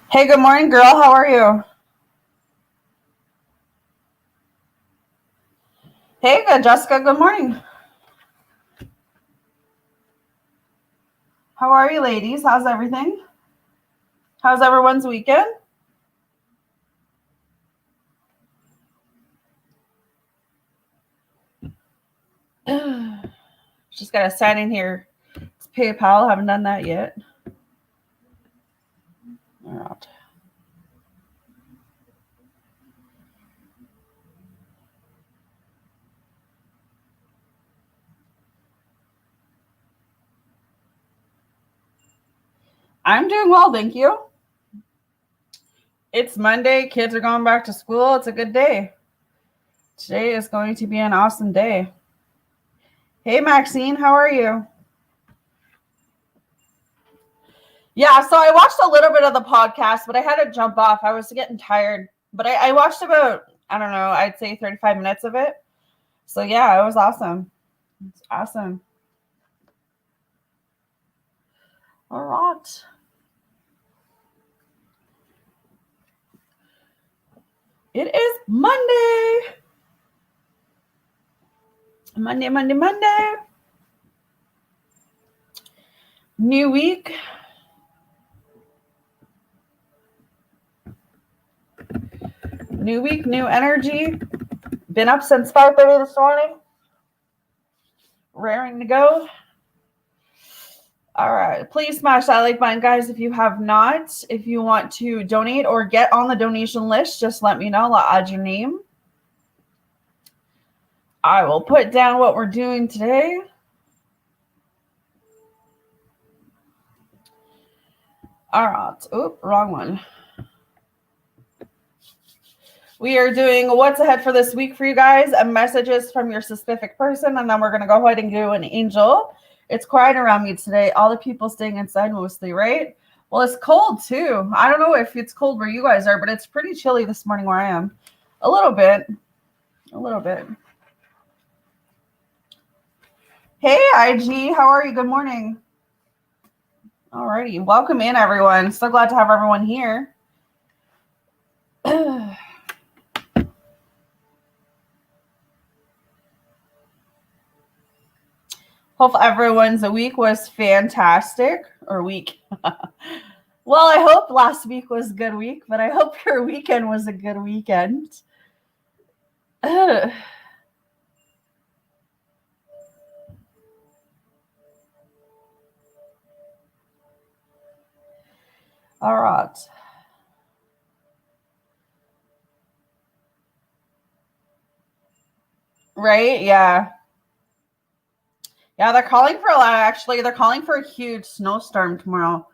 Hey, good morning, girl. How are you? Hey, good, Jessica. Good morning. How are you, ladies? How's everything? How's everyone's weekend? Just got to sign in here. It's PayPal. Haven't done that yet. All right. I'm doing well, thank you. It's Monday. Kids are going back to school. It's a good day. Today is going to be an awesome day. Hey, Maxine, how are you? Yeah, so I watched a little bit of the podcast, but I had to jump off. I was getting tired. But I watched about, I don't know, I'd say 35 minutes of it. So, yeah, it was awesome. It's awesome. All right. It is Monday. Monday. New week. New week, new energy. Been up since 5:30 this morning. Raring to go. All right. Please smash that like button, guys, if you have not. If you want to donate or get on the donation list, just let me know. I'll add your name. I will put down what we're doing today. All right. Oop, wrong one. We are doing what's ahead for this week for you guys, messages from your specific person, and then we're going to go ahead and do an angel. It's quiet around me today. All the people staying inside mostly, right? Well, it's cold too. I don't know if it's cold where you guys are, but it's pretty chilly this morning where I am. A little bit. Hey, IG, how are you? Good morning. Alrighty, welcome in, everyone. So glad to have everyone here. Hope everyone's week was fantastic, or week. Well, I hope last week was a good week, but I hope your weekend was a good weekend. All right. Right? Yeah. Yeah, they're calling for a lot, actually. They're calling for a huge snowstorm tomorrow.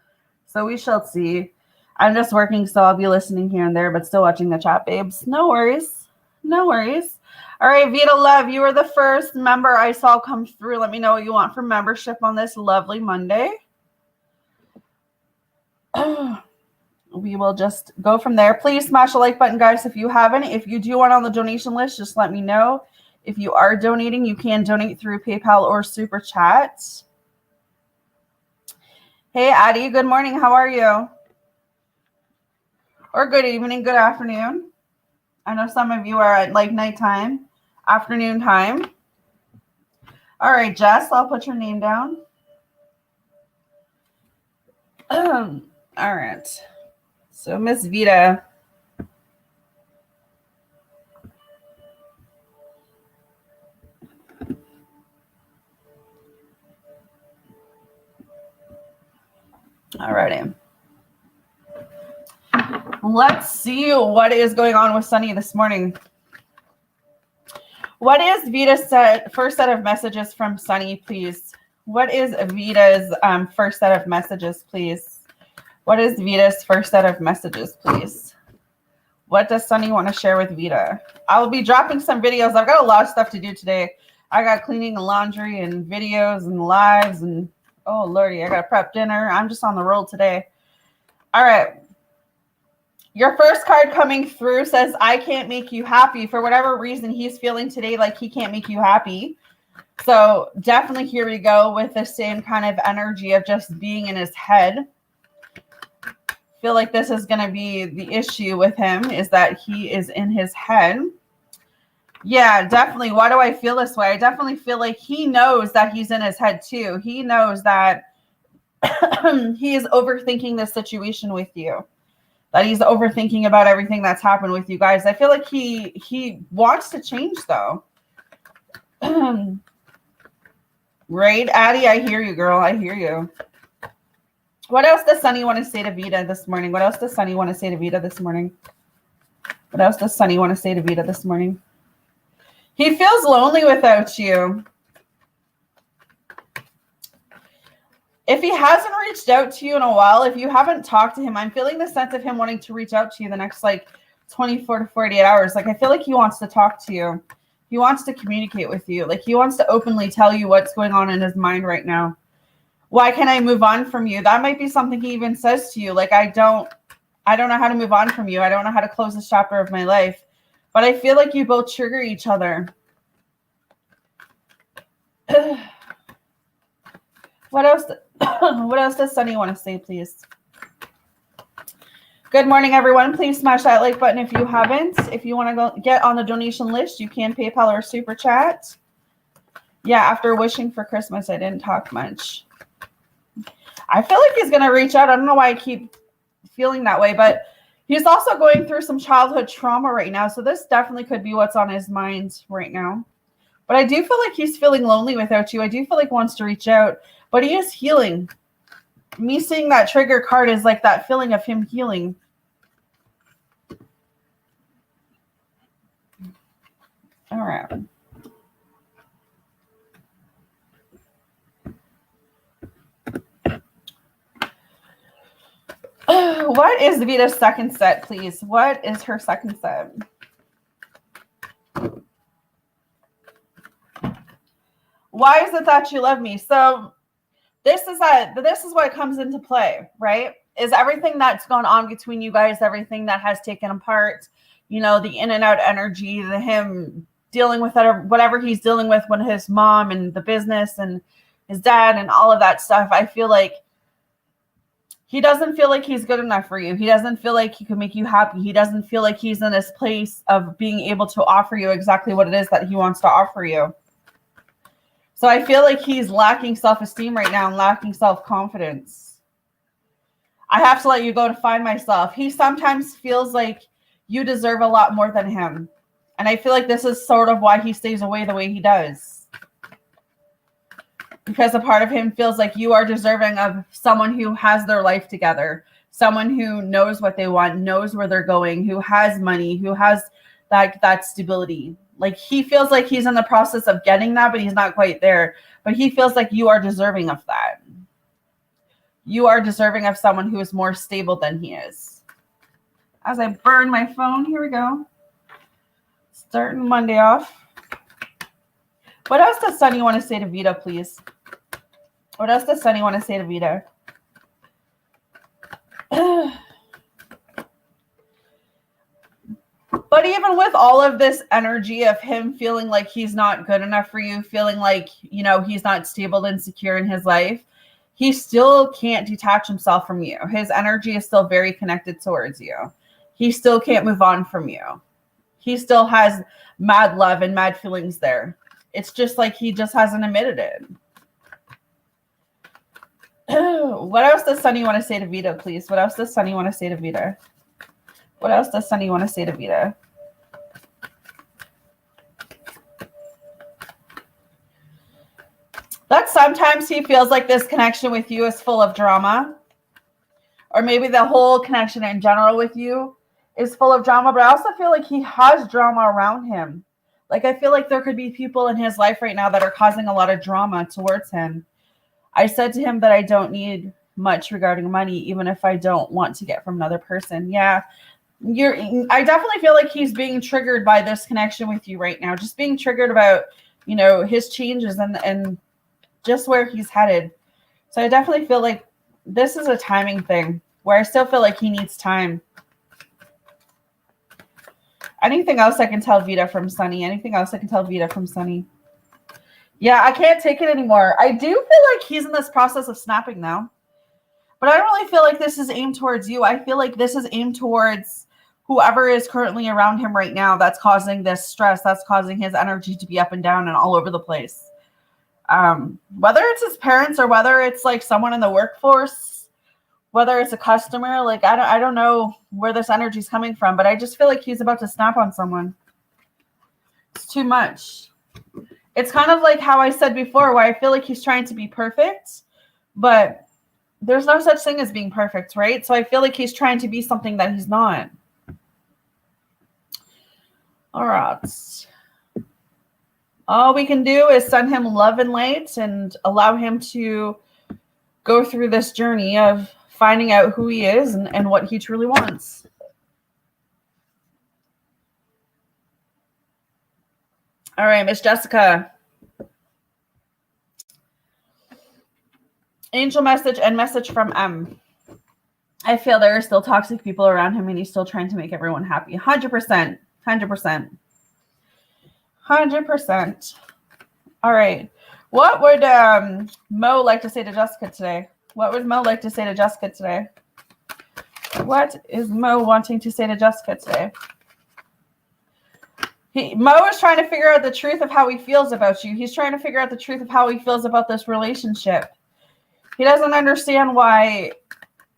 So we shall see. I'm just working, so I'll be listening here and there, but still watching the chat, babes. No worries. All right, Vita Love, you were the first member I saw come through. Let me know what you want for membership on this lovely Monday. We will just go from there. Please smash the like button, guys, if you haven't. If you do want on the donation list, just let me know. If you are donating, you can donate through PayPal or Super Chat. Hey, Addie, good morning. How are you? Or good evening, good afternoon. I know some of you are at like nighttime, afternoon time. All right, Jess, I'll put your name down. All right. So, Miss Vita. All righty. Let's see what is going on with Sunny this morning. What is Vita's first set of messages from Sunny, please? What is Vita's first set of messages, please? What is Vita's first set of messages, please? What does Sunny want to share with Vita? I will be dropping some videos. I've got a lot of stuff to do today. I got cleaning and laundry and videos and lives and oh lordy, I got to prep dinner. I'm just on the roll today. All right. Your first card coming through says, I can't make you happy. For whatever reason he's feeling today like he can't make you happy. So definitely here we go with the same kind of energy of just being in his head. Feel like this is going to be the issue with him, is that he is in his head. Yeah, definitely. Why do I feel this way? I definitely feel like he knows that he's in his head too. He knows that he is overthinking this situation with you. That he's overthinking about everything that's happened with you guys. I feel like he wants to change though. Right, Addie? I hear you, girl. I hear you. What else does Sunny want to say to Vita this morning? What else does Sunny want to say to Vita this morning? What else does Sunny want to say to Vita this morning? He feels lonely without you. If he hasn't reached out to you in a while, if you haven't talked to him, I'm feeling the sense of him wanting to reach out to you the next like 24 to 48 hours. Like I feel like he wants to talk to you. He wants to communicate with you. Like he wants to openly tell you what's going on in his mind right now. Why can't I move on from you? That might be something he even says to you. Like, I don't know how to move on from you. I don't know how to close this chapter of my life. But I feel like you both trigger each other. What else does Sunny want to say, please? Good morning, everyone. Please smash that like button if you haven't. If you want to go get on the donation list, you can PayPal or Super Chat. Yeah, after wishing for Christmas, I didn't talk much. I feel like he's going to reach out. I don't know why I keep feeling that way, but he's also going through some childhood trauma right now. So this definitely could be what's on his mind right now. But I do feel like he's feeling lonely without you. I do feel like he wants to reach out, but he is healing. Me seeing that trigger card is like that feeling of him healing. All right. What is Vita's second set, please? What is her second set? Why is it that you love me? So this is what comes into play, right? Is everything that's gone on between you guys, everything that has taken apart, you know, the in and out energy, the him dealing with whatever he's dealing with when his mom and the business and his dad and all of that stuff. I feel like he doesn't feel like he's good enough for you. He doesn't feel like he can make you happy. He doesn't feel like he's in this place of being able to offer you exactly what it is that he wants to offer you. So I feel like he's lacking self-esteem right now and lacking self-confidence. I have to let you go to find myself. He sometimes feels like you deserve a lot more than him. And I feel like this is sort of why he stays away the way he does. Because a part of him feels like you are deserving of someone who has their life together. Someone who knows what they want, knows where they're going, who has money, who has that stability. Like he feels like he's in the process of getting that, but he's not quite there. But he feels like you are deserving of that. You are deserving of someone who is more stable than he is. As I burn my phone, here we go. Starting Monday off. What else does Sunny want to say to Vita, please? What else does Sunny want to say to Vita? But even with all of this energy of him feeling like he's not good enough for you, feeling like, you know, he's not stable and secure in his life, he still can't detach himself from you. His energy is still very connected towards you. He still can't move on from you. He still has mad love and mad feelings there. It's just like he just hasn't admitted it. What else does Sunny want to say to Vita, please? What else does Sunny want to say to Vita? What else does Sunny want to say to Vita? That sometimes he feels like this connection with you is full of drama. Or maybe the whole connection in general with you is full of drama. But I also feel like he has drama around him. Like I feel like there could be people in his life right now that are causing a lot of drama towards him. I said to him that I don't need much regarding money, even if I don't want to get from another person. Yeah, I definitely feel like he's being triggered by this connection with you right now. Just being triggered about, his changes and just where he's headed. So I definitely feel like this is a timing thing where I still feel like he needs time. Anything else I can tell Vita from Sunny? Anything else I can tell Vita from Sunny? Yeah, I can't take it anymore. I do feel like he's in this process of snapping now. But I don't really feel like this is aimed towards you. I feel like this is aimed towards whoever is currently around him right now that's causing this stress, that's causing his energy to be up and down and all over the place. Whether it's his parents or whether it's like someone in the workforce, whether it's a customer, like I don't know where this energy is coming from, but I just feel like he's about to snap on someone. It's too much. It's kind of like how I said before, where I feel like he's trying to be perfect, but there's no such thing as being perfect, right? So I feel like he's trying to be something that he's not. All right. All we can do is send him love and light and allow him to go through this journey of finding out who he is and what he truly wants. All right, Miss Jessica. Angel message and message from M. I feel there are still toxic people around him and he's still trying to make everyone happy. 100%. 100%. 100%. All right. What would Mo like to say to Jessica today? What would Mo like to say to Jessica today? What is Mo wanting to say to Jessica today? Mo is trying to figure out the truth of how he feels about you. He's trying to figure out the truth of how he feels about this relationship. He doesn't understand why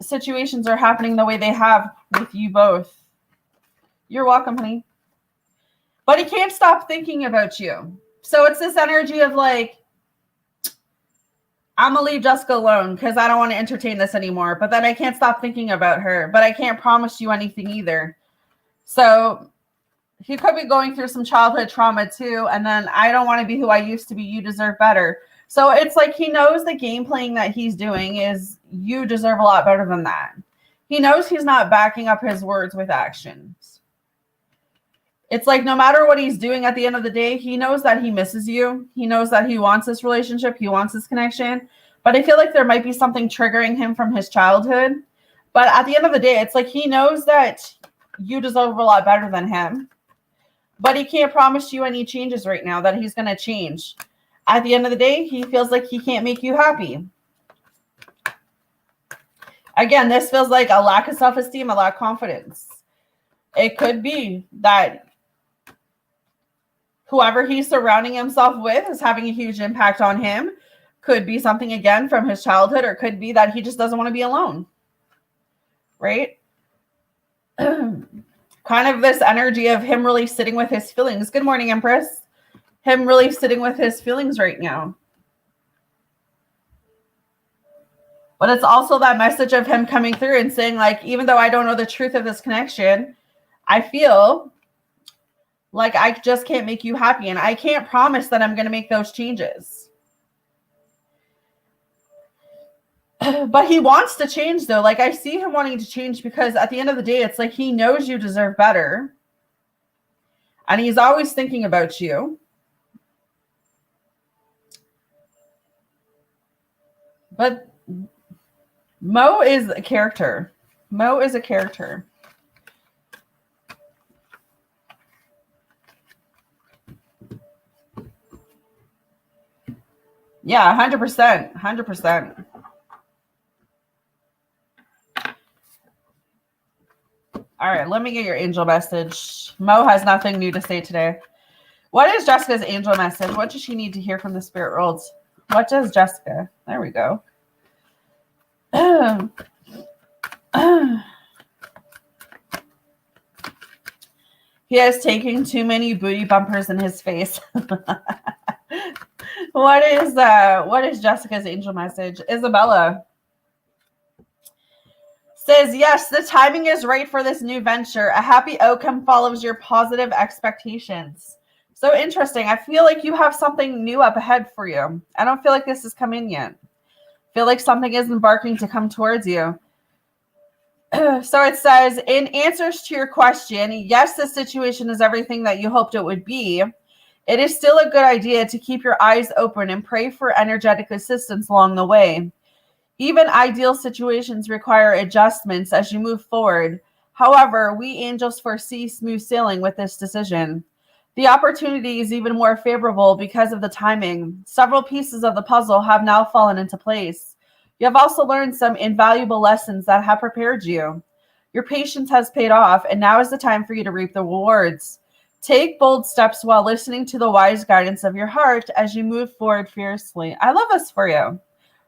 situations are happening the way they have with you both. You're welcome, honey. But he can't stop thinking about you. So it's this energy of like, I'm going to leave Jessica alone because I don't want to entertain this anymore. But then I can't stop thinking about her. But I can't promise you anything either. So he could be going through some childhood trauma too. And then I don't want to be who I used to be. You deserve better. So it's like he knows the game playing that he's doing is you deserve a lot better than that. He knows he's not backing up his words with actions. It's like no matter what he's doing at the end of the day, he knows that he misses you. He knows that he wants this relationship. He wants this connection. But I feel like there might be something triggering him from his childhood. But at the end of the day, it's like he knows that you deserve a lot better than him. But he can't promise you any changes right now that he's going to change. At the end of the day, he feels like he can't make you happy. Again, this feels like a lack of self-esteem, a lack of confidence. It could be that whoever he's surrounding himself with is having a huge impact on him. Could be something, again, from his childhood, or could be that he just doesn't want to be alone. Right? Kind of this energy of him really sitting with his feelings. Good morning, Empress. Him really sitting with his feelings right now. But it's also that message of him coming through and saying, like, even though I don't know the truth of this connection, I feel like I just can't make you happy. And I can't promise that I'm going to make those changes. But he wants to change, though. Like, I see him wanting to change because at the end of the day, it's like he knows you deserve better. And he's always thinking about you. But Mo is a character. Mo is a character. Yeah, 100%. 100%. All right, let me get your angel message. Mo has nothing new to say today. What is Jessica's angel message? What does she need to hear from the spirit worlds? What does Jessica? There we go. He is taking too many booty bumpers in his face. What is Jessica's angel message? Isabella says, yes, the timing is right for this new venture. A happy outcome follows your positive expectations. So interesting. I feel like you have something new up ahead for you. I don't feel like this has come in yet. Feel like something is embarking to come towards you. So it says, in answers to your question, yes, this situation is everything that you hoped it would be. It is still a good idea to keep your eyes open and pray for energetic assistance along the way. Even ideal situations require adjustments as you move forward. However, we angels foresee smooth sailing with this decision. The opportunity is even more favorable because of the timing. Several pieces of the puzzle have now fallen into place. You have also learned some invaluable lessons that have prepared you. Your patience has paid off, and now is the time for you to reap the rewards. Take bold steps while listening to the wise guidance of your heart as you move forward fiercely. I love this for you,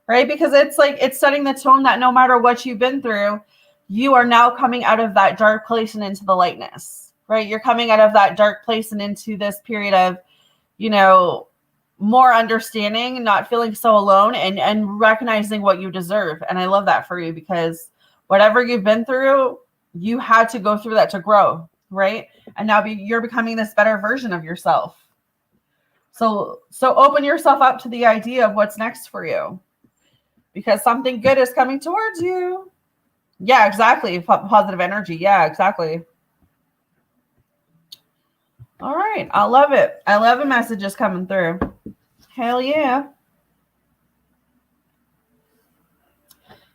right? Because it's like it's setting the tone that no matter what you've been through, you are now coming out of that dark place and into the lightness, right? You're coming out of that dark place and into this period of, more understanding, not feeling so alone, and recognizing what you deserve. And I love that for you, because whatever you've been through, you had to go through that to grow, right? And now you're becoming this better version of yourself. So open yourself up to the idea of what's next for you, because something good is coming towards you. Yeah, exactly. Positive energy. Yeah, exactly. All right. I love it. I love the messages coming through. Hell yeah.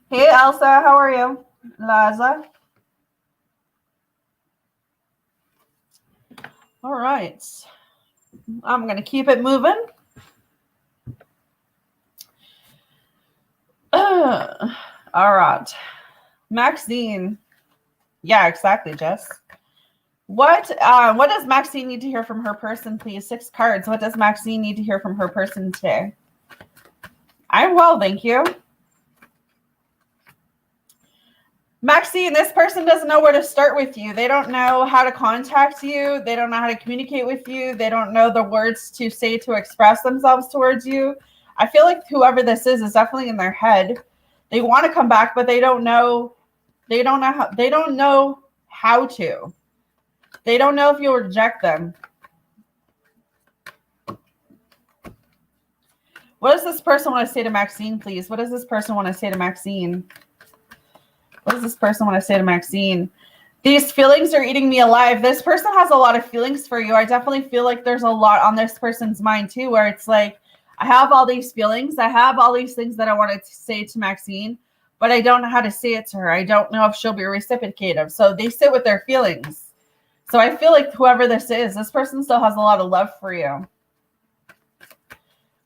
Hey, Elsa. How are you? Liza. All right. I'm going to keep it moving. All right. Maxine. Yeah, exactly, Jess. What does Maxine need to hear from her person, please? 6 cards. What does Maxine need to hear from her person today? I'm well, thank you. Maxine, this person doesn't know where to start with you. They don't know how to contact you. They don't know how to communicate with you. They don't know the words to say to express themselves towards you. I feel like whoever this is definitely in their head. They want to come back, but they don't know. They don't know how. They don't know how to. They don't know if you'll reject them. What does this person want to say to Maxine, please? What does this person want to say to Maxine? What does this person want to say to Maxine? These feelings are eating me alive. This person has a lot of feelings for you. I definitely feel like there's a lot on this person's mind too, where it's like, I have all these feelings. I have all these things that I wanted to say to Maxine, but I don't know how to say it to her. I don't know if she'll be reciprocative. So they sit with their feelings. So I feel like whoever this is, this person still has a lot of love for you.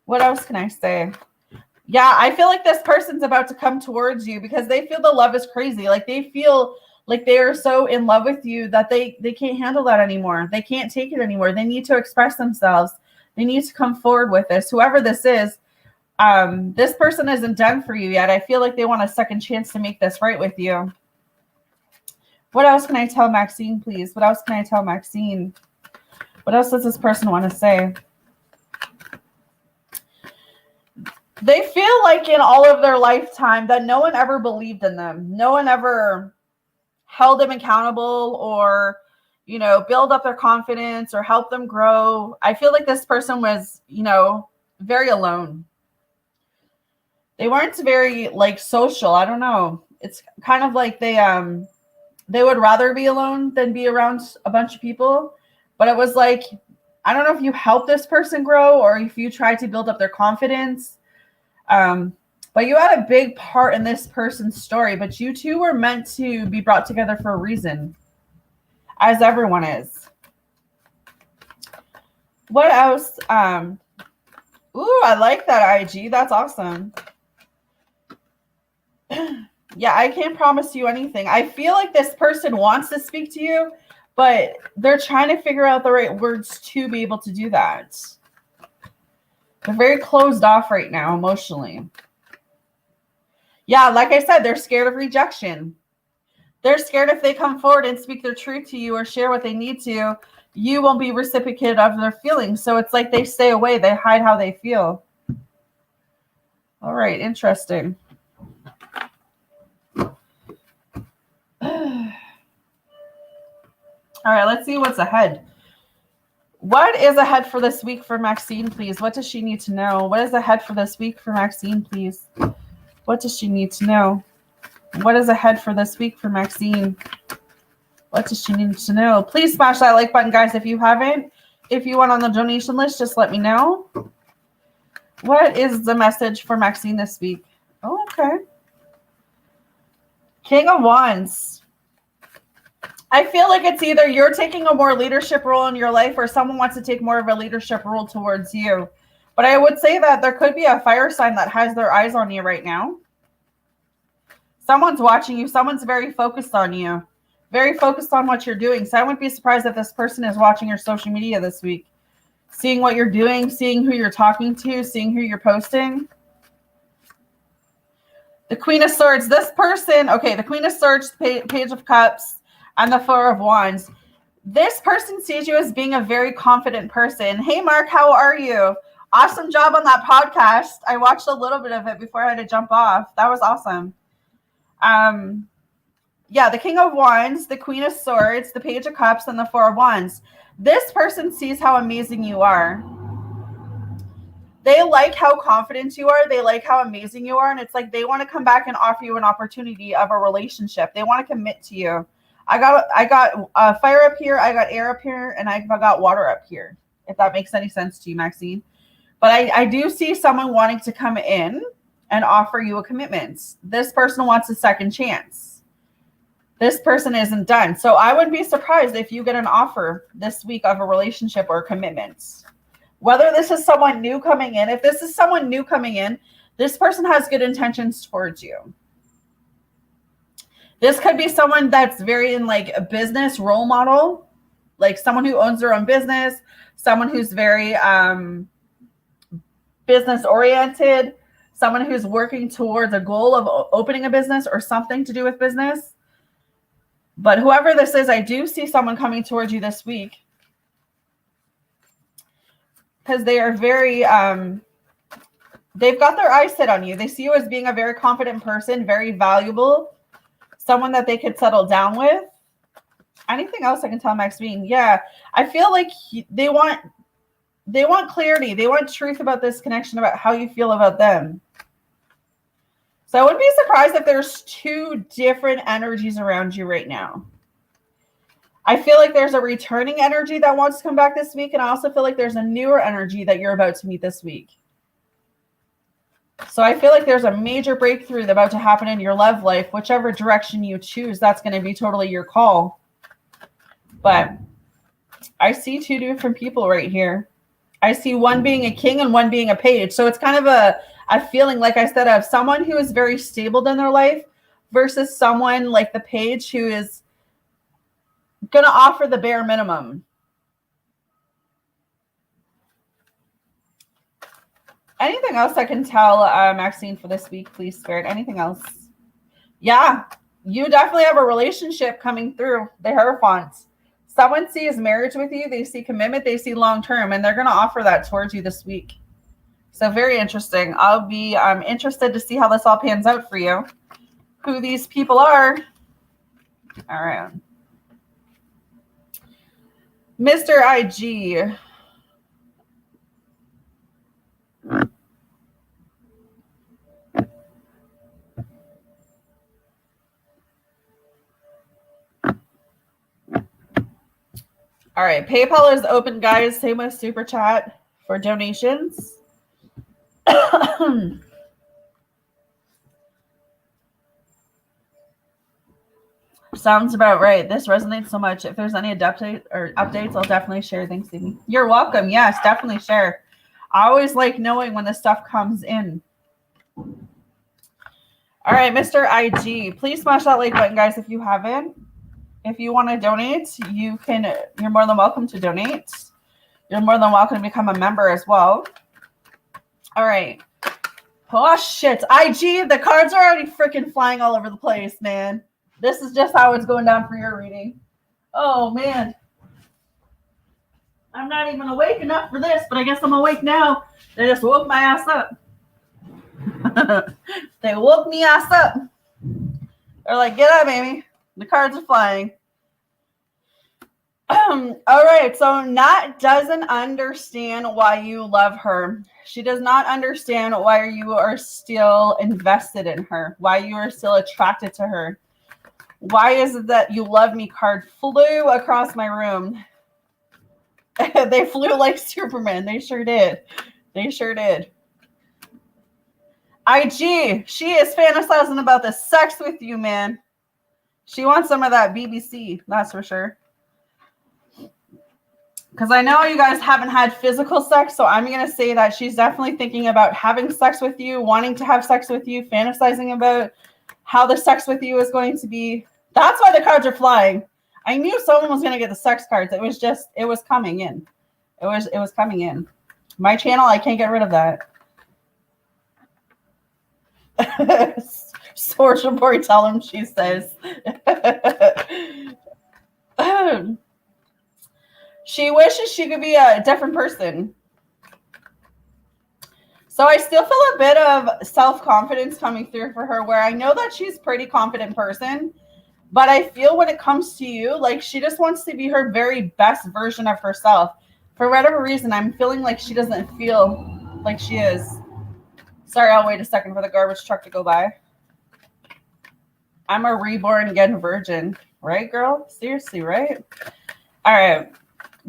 What else can I say? Yeah, I feel like this person's about to come towards you because they feel the love is crazy. Like they feel like they are so in love with you that they can't handle that anymore. They can't take it anymore. They need to express themselves. They need to come forward with this. Whoever this is, this person isn't done for you yet. I feel like they want a second chance to make this right with you. What else can I tell Maxine, please? What else can I tell Maxine? What else does this person want to say? They feel like in all of their lifetime that no one ever believed in them. No one ever held them accountable or, build up their confidence or help them grow. I feel like this person was, very alone. They weren't very social. I don't know. It's kind of like they would rather be alone than be around a bunch of people. But it was like, I don't know if you helped this person grow or if you tried to build up their confidence. But you had a big part in this person's story, but you two were meant to be brought together for a reason, as everyone is. What else? Ooh, I like that, IG. That's awesome. Yeah, I can't promise you anything. I feel like this person wants to speak to you, but they're trying to figure out the right words to be able to do that. They're very closed off right now emotionally. Yeah, like I said, they're scared of rejection. They're scared if they come forward and speak their truth to you or share what they need to, you won't be reciprocated of their feelings. So it's like they stay away. They hide how they feel. All right, interesting. All right, let's see what's ahead. What is ahead for this week for Maxine, please? What does she need to know? What is ahead for this week for Maxine, please? What does she need to know? What is ahead for this week for Maxine? What does she need to know? Please smash that like button, guys, if you haven't. If you want on the donation list, just let me know. What is the message for Maxine this week? Oh, okay. King of Wands. I feel like it's either you're taking a more leadership role in your life or someone wants to take more of a leadership role towards you. But I would say that there could be a fire sign that has their eyes on you right now. Someone's watching you. Someone's very focused on you. Very focused on what you're doing. So I wouldn't be surprised if this person is watching your social media this week. Seeing what you're doing, seeing who you're talking to, seeing who you're posting. The Queen of Swords. This person, okay, the Queen of Swords, Page of Cups, and the Four of Wands. This person sees you as being a very confident person. Hey, Mark, how are you? Awesome job on that podcast. I watched a little bit of it before I had to jump off. That was awesome. Yeah, the King of Wands, the Queen of Swords, the Page of Cups, and the Four of Wands. This person sees how amazing you are. They like how confident you are. They like how amazing you are. And it's like they want to come back and offer you an opportunity of a relationship. They want to commit to you. I got fire up here. I got air up here. And I got water up here, if that makes any sense to you, Maxine. But I do see someone wanting to come in and offer you a commitment. This person wants a second chance. This person isn't done. So I wouldn't be surprised if you get an offer this week of a relationship or a commitment. Whether this is someone new coming in, if this is someone new coming in, this person has good intentions towards you. This could be someone that's very in like a business role model, like someone who owns their own business, someone who's very business oriented, someone who's working towards a goal of opening a business or something to do with business. But whoever this is, I do see someone coming towards you this week because they are very, they've got their eyes set on you. They see you as being a very confident person, very valuable, someone that they could settle down with. Anything else I can tell Maxine? Yeah, I feel like they want clarity. They want truth about this connection, about how you feel about them. So I wouldn't be surprised if there's two different energies around you right now. I feel like there's a returning energy that wants to come back this week. And I also feel like there's a newer energy that you're about to meet this week. So I feel like there's a major breakthrough about to happen in your love life. Whichever direction you choose, that's going to be totally your call. But I see two different people right here. I see one being a king and one being a page. So it's kind of a feeling, like I said, of someone who is very stable in their life versus someone like the page who is going to offer the bare minimum. Anything else I can tell Maxine for this week, please, Spirit? Anything else? Yeah, you definitely have a relationship coming through the Hierophants. Someone sees marriage with you. They see commitment. They see long-term, and they're going to offer that towards you this week. So very interesting. I'll be interested to see how this all pans out for you, who these people are. All right. Mr. IG. All right. PayPal is open, guys. Same with Super Chat for donations. Sounds about right. This resonates so much. If there's any updates, I'll definitely share. Thanks, Amy. You're welcome. Yes, definitely share. I always like knowing when the stuff comes in. All right, Mr. IG, please smash that like button, guys, if you haven't. If you want to donate, you're more than welcome to donate. You're more than welcome to become a member as well. All right. Oh, shit. IG, the cards are already freaking flying all over the place, man. This is just how it's going down for your reading. Oh, man. I'm not even awake enough for this, but I guess I'm awake now. They just woke my ass up. They woke me ass up. They're like, get up, Amy. The cards are flying. All right, so Nat doesn't understand why you love her. She does not understand why you are still invested in her, why you are still attracted to her. Why is it that you love me card flew across my room? They flew like Superman. They sure did. They sure did. IG, she is fantasizing about the sex with you, man. She wants some of that BBC, that's for sure. Because I know you guys haven't had physical sex, so I'm going to say that she's definitely thinking about having sex with you, wanting to have sex with you, fantasizing about how the sex with you is going to be. That's why the cards are flying. I knew someone was going to get the sex cards. It was coming in. It was coming in. My channel, I can't get rid of that. Source report, tell him, she says. She wishes she could be a different person. So I still feel a bit of self-confidence coming through for her, where I know that she's a pretty confident person, but I feel when it comes to you, like she just wants to be her very best version of herself. For whatever reason, I'm feeling like she doesn't feel like she is. Sorry, I'll wait a second for the garbage truck to go by. I'm a reborn again virgin. Right, girl? Seriously, right? All right.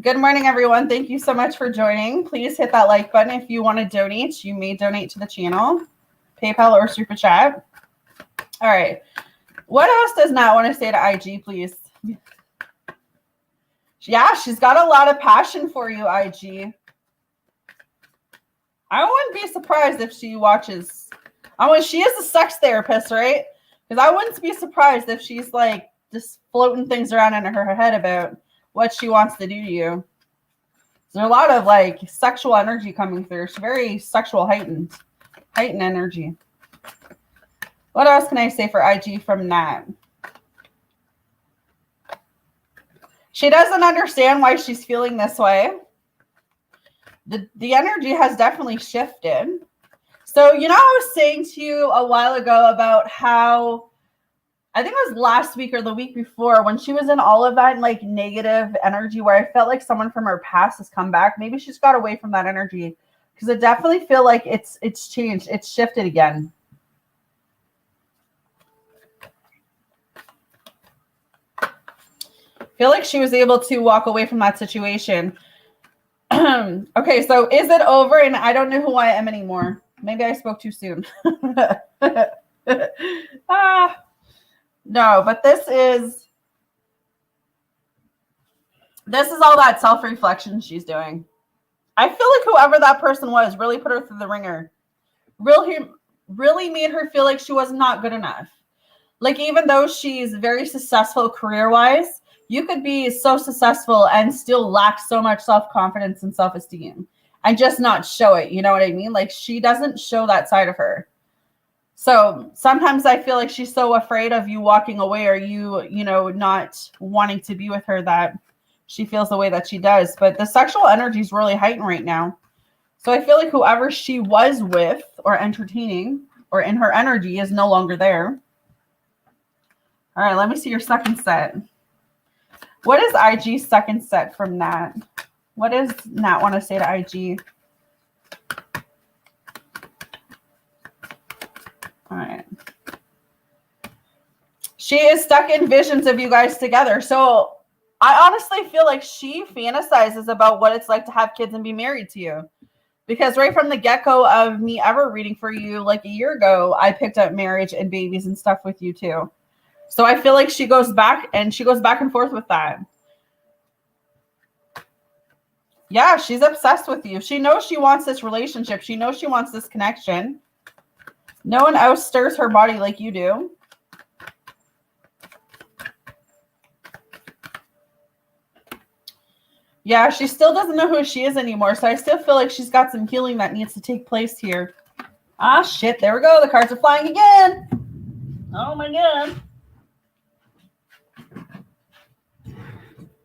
Good morning, everyone. Thank you so much for joining. Please hit that like button if you want to donate. You may donate to the channel, PayPal or Super Chat. All right. What else does Nat want to say to IG, please? Yeah, she's got a lot of passion for you, IG. I wouldn't be surprised if she watches. She is a sex therapist, right? Because I wouldn't be surprised if she's like just floating things around in her head about what she wants to do to you. There's a lot of like sexual energy coming through. She's very sexual heightened energy. What else can I say for IG from Nat? She doesn't understand why she's feeling this way. The energy has definitely shifted. So, I was saying to you a while ago about how, I think it was last week or the week before, when she was in all of that like negative energy where I felt like someone from her past has come back. Maybe she's got away from that energy, because I definitely feel like it's changed. It's shifted again. I feel like she was able to walk away from that situation. Okay, so is it over? And I don't know who I am anymore. Maybe I spoke too soon. No, but this is all that self-reflection she's doing. I feel like whoever that person was really put her through the ringer. Really made her feel like she was not good enough. Like, even though she's very successful career-wise, you could be so successful and still lack so much self-confidence and self-esteem and just not show it. You know what I mean? Like, she doesn't show that side of her. So sometimes I feel like she's so afraid of you walking away or you not wanting to be with her that she feels the way that she does. But the sexual energy is really heightened right now. So I feel like whoever she was with or entertaining or in her energy is no longer there. All right, let me see your second set. What is IG's second set from Nat? What does Nat want to say to IG? All right. She is stuck in visions of you guys together. So I honestly feel like she fantasizes about what it's like to have kids and be married to you. Because right from the get-go of me ever reading for you like a year ago, I picked up marriage and babies and stuff with you too. So I feel like she goes back and forth with that. Yeah, she's obsessed with you. She knows she wants this relationship. She knows she wants this connection. No one else stirs her body like you do. Yeah, she still doesn't know who she is anymore. So I still feel like she's got some healing that needs to take place here. Ah, shit. There we go. The cards are flying again. Oh, my God.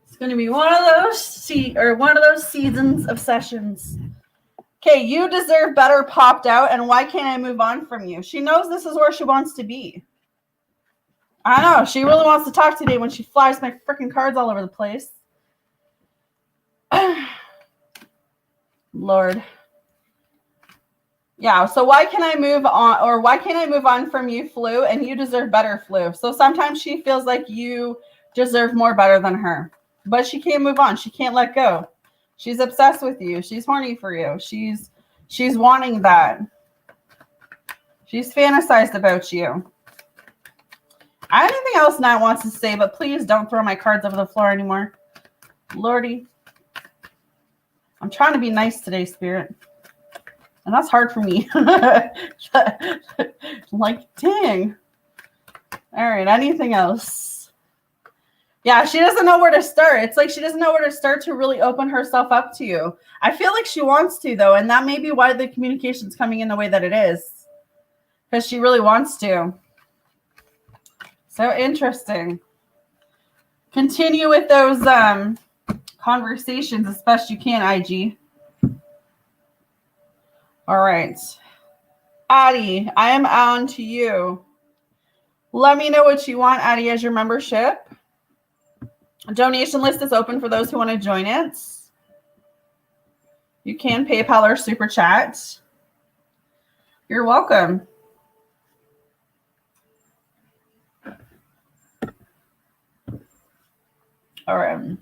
It's going to be one of those seasons of sessions. Okay, you deserve better popped out, and why can't I move on from you? She knows this is where she wants to be. I know. She really wants to talk today when she flies my freaking cards all over the place. Lord. Yeah, so why can I move on, or why can't I move on from you, Flu, and you deserve better, Flu? So sometimes she feels like you deserve more better than her, but she can't move on. She can't let go. She's obsessed with you. She's horny for you. She's wanting that. She's fantasized about you. Anything else Nat wants to say, but please don't throw my cards over the floor anymore. Lordy. I'm trying to be nice today, Spirit. And that's hard for me. Like, dang. All right, anything else? Yeah, she doesn't know where to start. It's like she doesn't know where to start to really open herself up to you. I feel like she wants to, though, and that may be why the communication's coming in the way that it is. Because she really wants to. So interesting. Continue with those conversations as best you can, IG. All right. Addie, I am on to you. Let me know what you want, Addie, as your membership. Donation list is open for those who want to join it. You can PayPal or Super Chat. You're welcome. All right.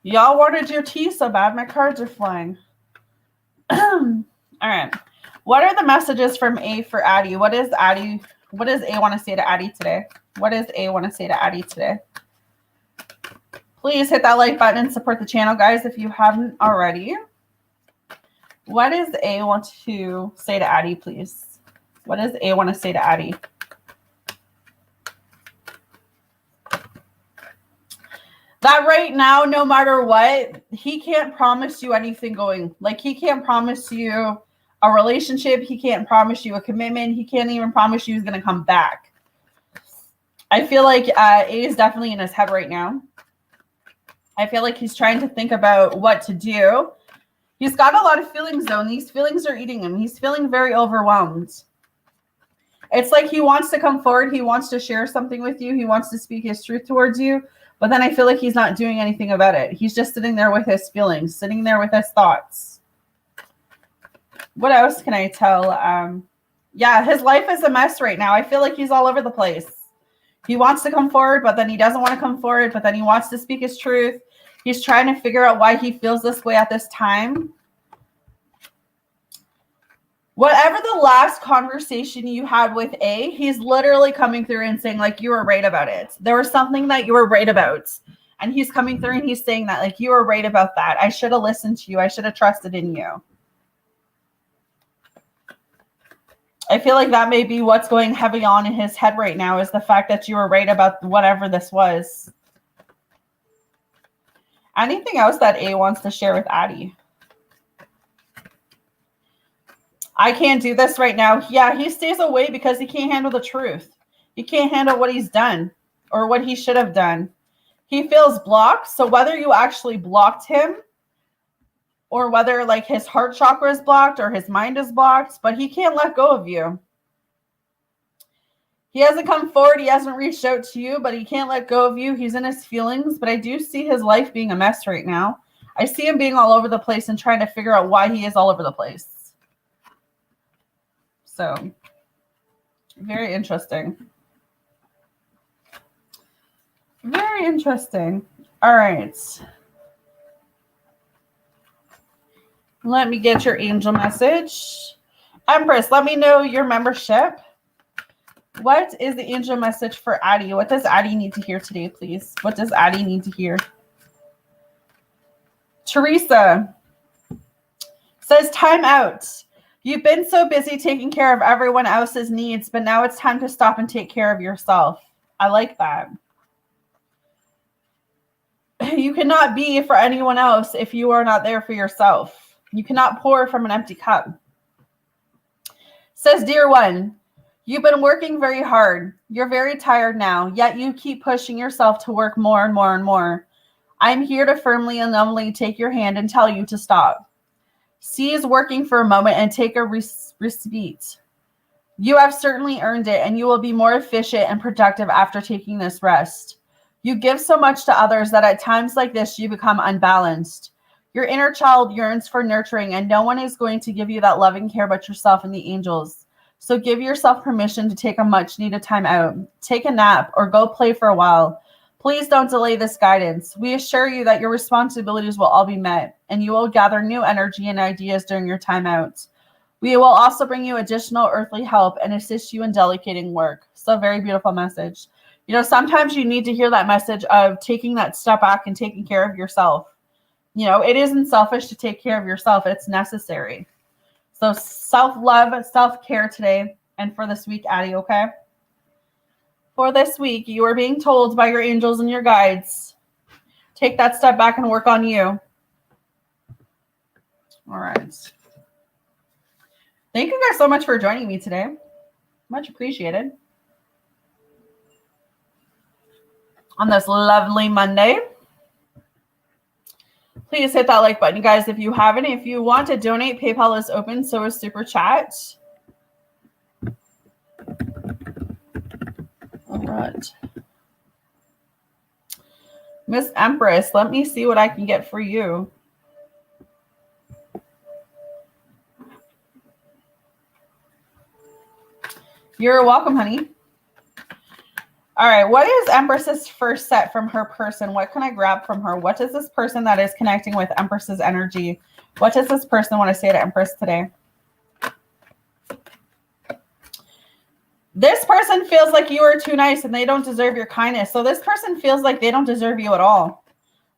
Y'all wanted your tea so bad. My cards are flying. All right. What are the messages from A for Addie? What does A want to say to Addie today? What does A want to say to Addie today? Please hit that like button and support the channel, guys, if you haven't already. What does A want to say to Addie, please? What does A want to say to Addie? That right now, no matter what, he can't promise you anything going. Like, he can't promise you a relationship. He can't promise you a commitment. He can't even promise you he's going to come back. I feel like A is definitely in his head right now. I feel like he's trying to think about what to do. He's got a lot of feelings, though, and these feelings are eating him. He's feeling very overwhelmed. It's like he wants to come forward. He wants to share something with you. He wants to speak his truth towards you. But then I feel like he's not doing anything about it. He's just sitting there with his feelings, sitting there with his thoughts. What else can I tell? Yeah, his life is a mess right now. I feel like he's all over the place. He wants to come forward, but then he doesn't want to come forward, but then he wants to speak his truth. He's trying to figure out why he feels this way at this time. Whatever the last conversation you had with A, he's literally coming through and saying, like, you were right about it. There was something that you were right about. And he's coming through and he's saying that, like, you were right about that. I should have listened to you. I should have trusted in you. I feel like that may be what's going heavy on in his head right now, is the fact that you were right about whatever this was. Anything else that A wants to share with Addie? I can't do this right now. Yeah, he stays away because he can't handle the truth. He can't handle what he's done or what he should have done. He feels blocked. So whether you actually blocked him or whether like his heart chakra is blocked or his mind is blocked, but he can't let go of you. He hasn't come forward. He hasn't reached out to you, but he can't let go of you. He's in his feelings, but I do see his life being a mess right now. I see him being all over the place and trying to figure out why he is all over the place. So, very interesting. Very interesting. All right. Let me get your angel message. Empress, let me know your membership. What is the angel message for Addie? What does Addie need to hear today, please? What does Addie need to hear? Teresa says, time out. You've been so busy taking care of everyone else's needs, but now it's time to stop and take care of yourself. I like that. You cannot be for anyone else if you are not there for yourself. You cannot pour from an empty cup. Says, dear one, you've been working very hard. You're very tired now, yet you keep pushing yourself to work more and more and more. I'm here to firmly and lovingly take your hand and tell you to stop. Cease working for a moment and take a respite. You have certainly earned it, and you will be more efficient and productive after taking this rest. You give so much to others that at times like this, you become unbalanced. Your inner child yearns for nurturing, and no one is going to give you that loving care but yourself and the angels. So give yourself permission to take a much-needed time out. Take a nap or go play for a while. Please don't delay this guidance. We assure you that your responsibilities will all be met, and you will gather new energy and ideas during your time out. We will also bring you additional earthly help and assist you in delegating work. So very beautiful message. You know, sometimes you need to hear that message of taking that step back and taking care of yourself. You know, it isn't selfish to take care of yourself. It's necessary. So self-love, self-care today and for this week, Addie, okay? For this week, you are being told by your angels and your guides, take that step back and work on you. All right. Thank you guys so much for joining me today. Much appreciated. On this lovely Monday. Please hit that like button, guys, if you haven't. If you want to donate, PayPal is open, so is Super Chat. All right. Miss Empress, let me see what I can get for you. You're welcome, honey. All right, what is Empress's first set from her person? What can I grab from her? What is this person that is connecting with Empress's energy? What does this person want to say to Empress today? This person feels like you are too nice and they don't deserve your kindness. So this person feels like they don't deserve you at all.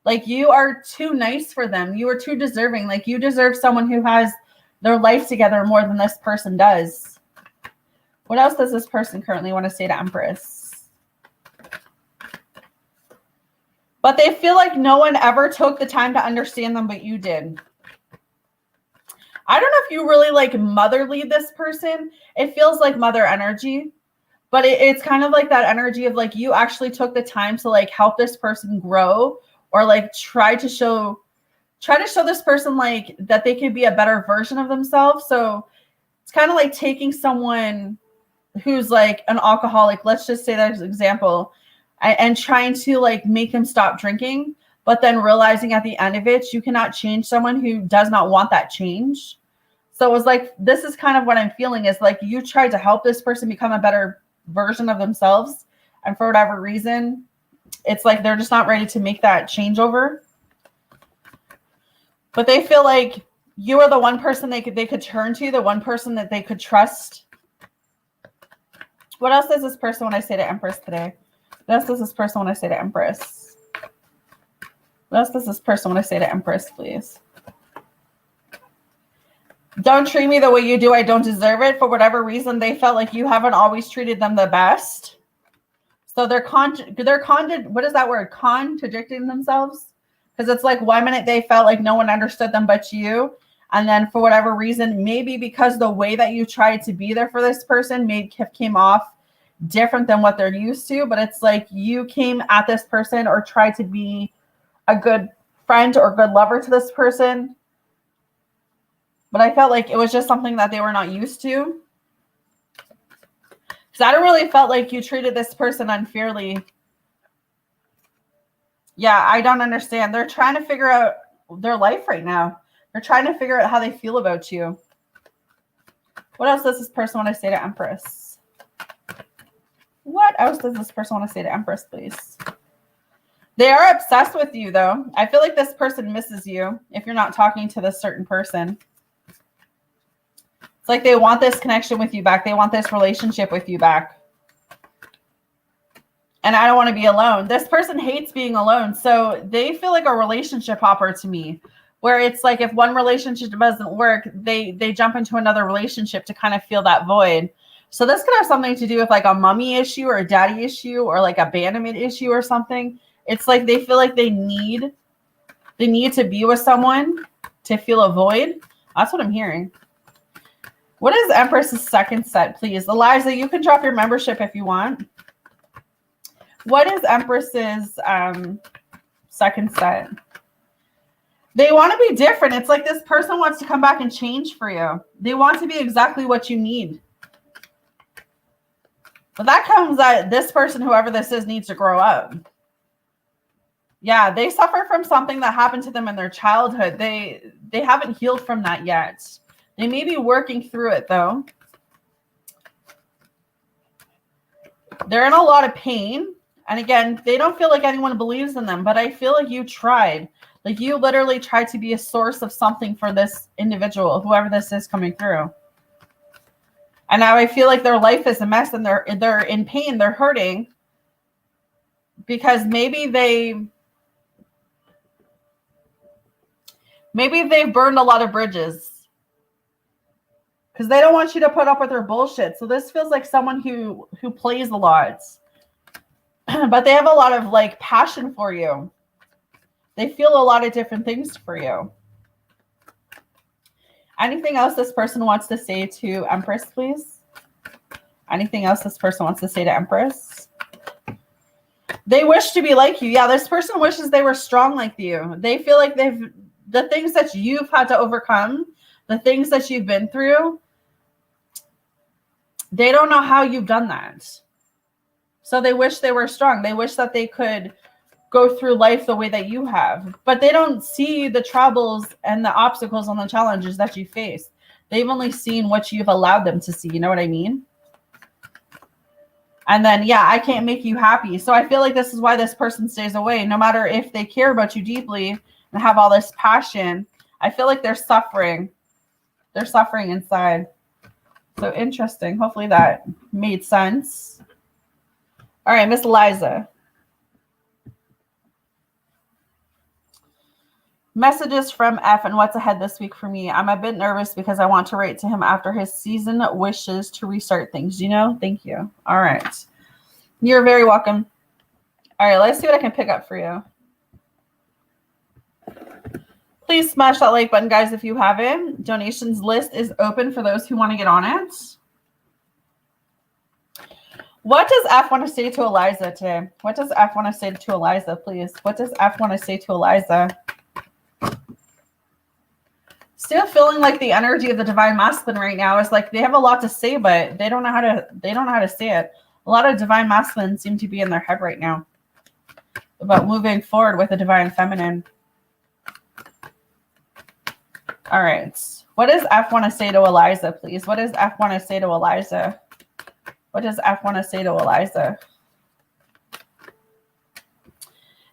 Like you are too nice for them. You are too deserving. Like you deserve someone who has their life together more than this person does. What else does this person currently want to say to Empress? But they feel like no one ever took the time to understand them, but you did. I don't know if you really like motherly this person. It feels like mother energy, but it's kind of like that energy of like you actually took the time to like help this person grow or like try to show this person like that they could be a better version of themselves. So it's kind of like taking someone who's like an alcoholic, let's just say that's an example, and trying to like make them stop drinking, but then realizing at the end of it, you cannot change someone who does not want that change. So it was like, this is kind of what I'm feeling is like you tried to help this person become a better version of themselves. And for whatever reason, it's like they're just not ready to make that changeover. But they feel like you are the one person they could turn to, the one person that they could trust. What else does this person want to say to Empress today? What else does this person want to say to Empress? What else does this person want to say to Empress, please? Don't treat me the way you do. I don't deserve it. For whatever reason, they felt like you haven't always treated them the best. So they're what is that word? Contradicting themselves? Because it's like 1 minute they felt like no one understood them but you. And then for whatever reason, maybe because the way that you tried to be there for this person came off different than what they're used to. But it's like you came at this person or tried to be a good friend or good lover to this person. But I felt like it was just something that they were not used to. Because I don't really felt like you treated this person unfairly. Yeah, I don't understand. They're trying to figure out their life right now. They're trying to figure out how they feel about you. What else does this person want to say to Empress? What else does this person want to say to Empress, please? They are obsessed with you, though. I feel like this person misses you if you're not talking to this certain person. It's like they want this connection with you back. They want this relationship with you back. And I don't want to be alone. This person hates being alone. So they feel like a relationship hopper to me, where it's like if one relationship doesn't work, they jump into another relationship to kind of feel that void. So this could have something to do with like a mommy issue or a daddy issue or like abandonment issue or something. It's like they feel like they need to be with someone to feel a void. That's what I'm hearing. What is Empress's second set, please? Eliza, you can drop your membership if you want. What is Empress's second set? They want to be different. It's like this person wants to come back and change for you. They want to be exactly what you need. But that comes that this person, whoever this is, needs to grow up. Yeah, they suffer from something that happened to them in their childhood. They haven't healed from that yet. They may be working through it, though. They're in a lot of pain. And again, they don't feel like anyone believes in them, but I feel like you tried. Like you literally tried to be a source of something for this individual, whoever this is coming through. And now I feel like their life is a mess and they're in pain. They're hurting because maybe they've burned a lot of bridges because they don't want you to put up with their bullshit. So this feels like someone who plays a lot, but they have a lot of like passion for you. They feel a lot of different things for you. Anything else this person wants to say to Empress, please? Anything else this person wants to say to Empress? They wish to be like you. Yeah, this person wishes they were strong like you. They feel like the things that you've had to overcome, the things that you've been through, they don't know how you've done that. So they wish they were strong. They wish that they could go through life the way that you have, but they don't see the troubles and the obstacles and the challenges that you face. They've only seen what you've allowed them to see. You know what I mean? And then, yeah, I can't make you happy. So I feel like this is why this person stays away. No matter if they care about you deeply and have all this passion, I feel like they're suffering. They're suffering inside. So interesting. Hopefully that made sense. All right, Miss Liza. Messages from F and what's ahead this week for me. I'm a bit nervous because I want to write to him after his season wishes to restart things. You know? Thank you. All right. You're very welcome. All right, let's see what I can pick up for you. Please smash that like button, guys, if you haven't. Donations list is open for those who want to get on it. What does F want to say to Eliza today? What does F want to say to Eliza, please? What does F want to say to Eliza? Still feeling like the energy of the divine masculine right now is like they have a lot to say, but they don't know how to say it. A lot of divine masculine seem to be in their head right now about moving forward with the divine feminine. All right. What does F want to say to Eliza, please? What does F want to say to Eliza? What does F want to say to Eliza?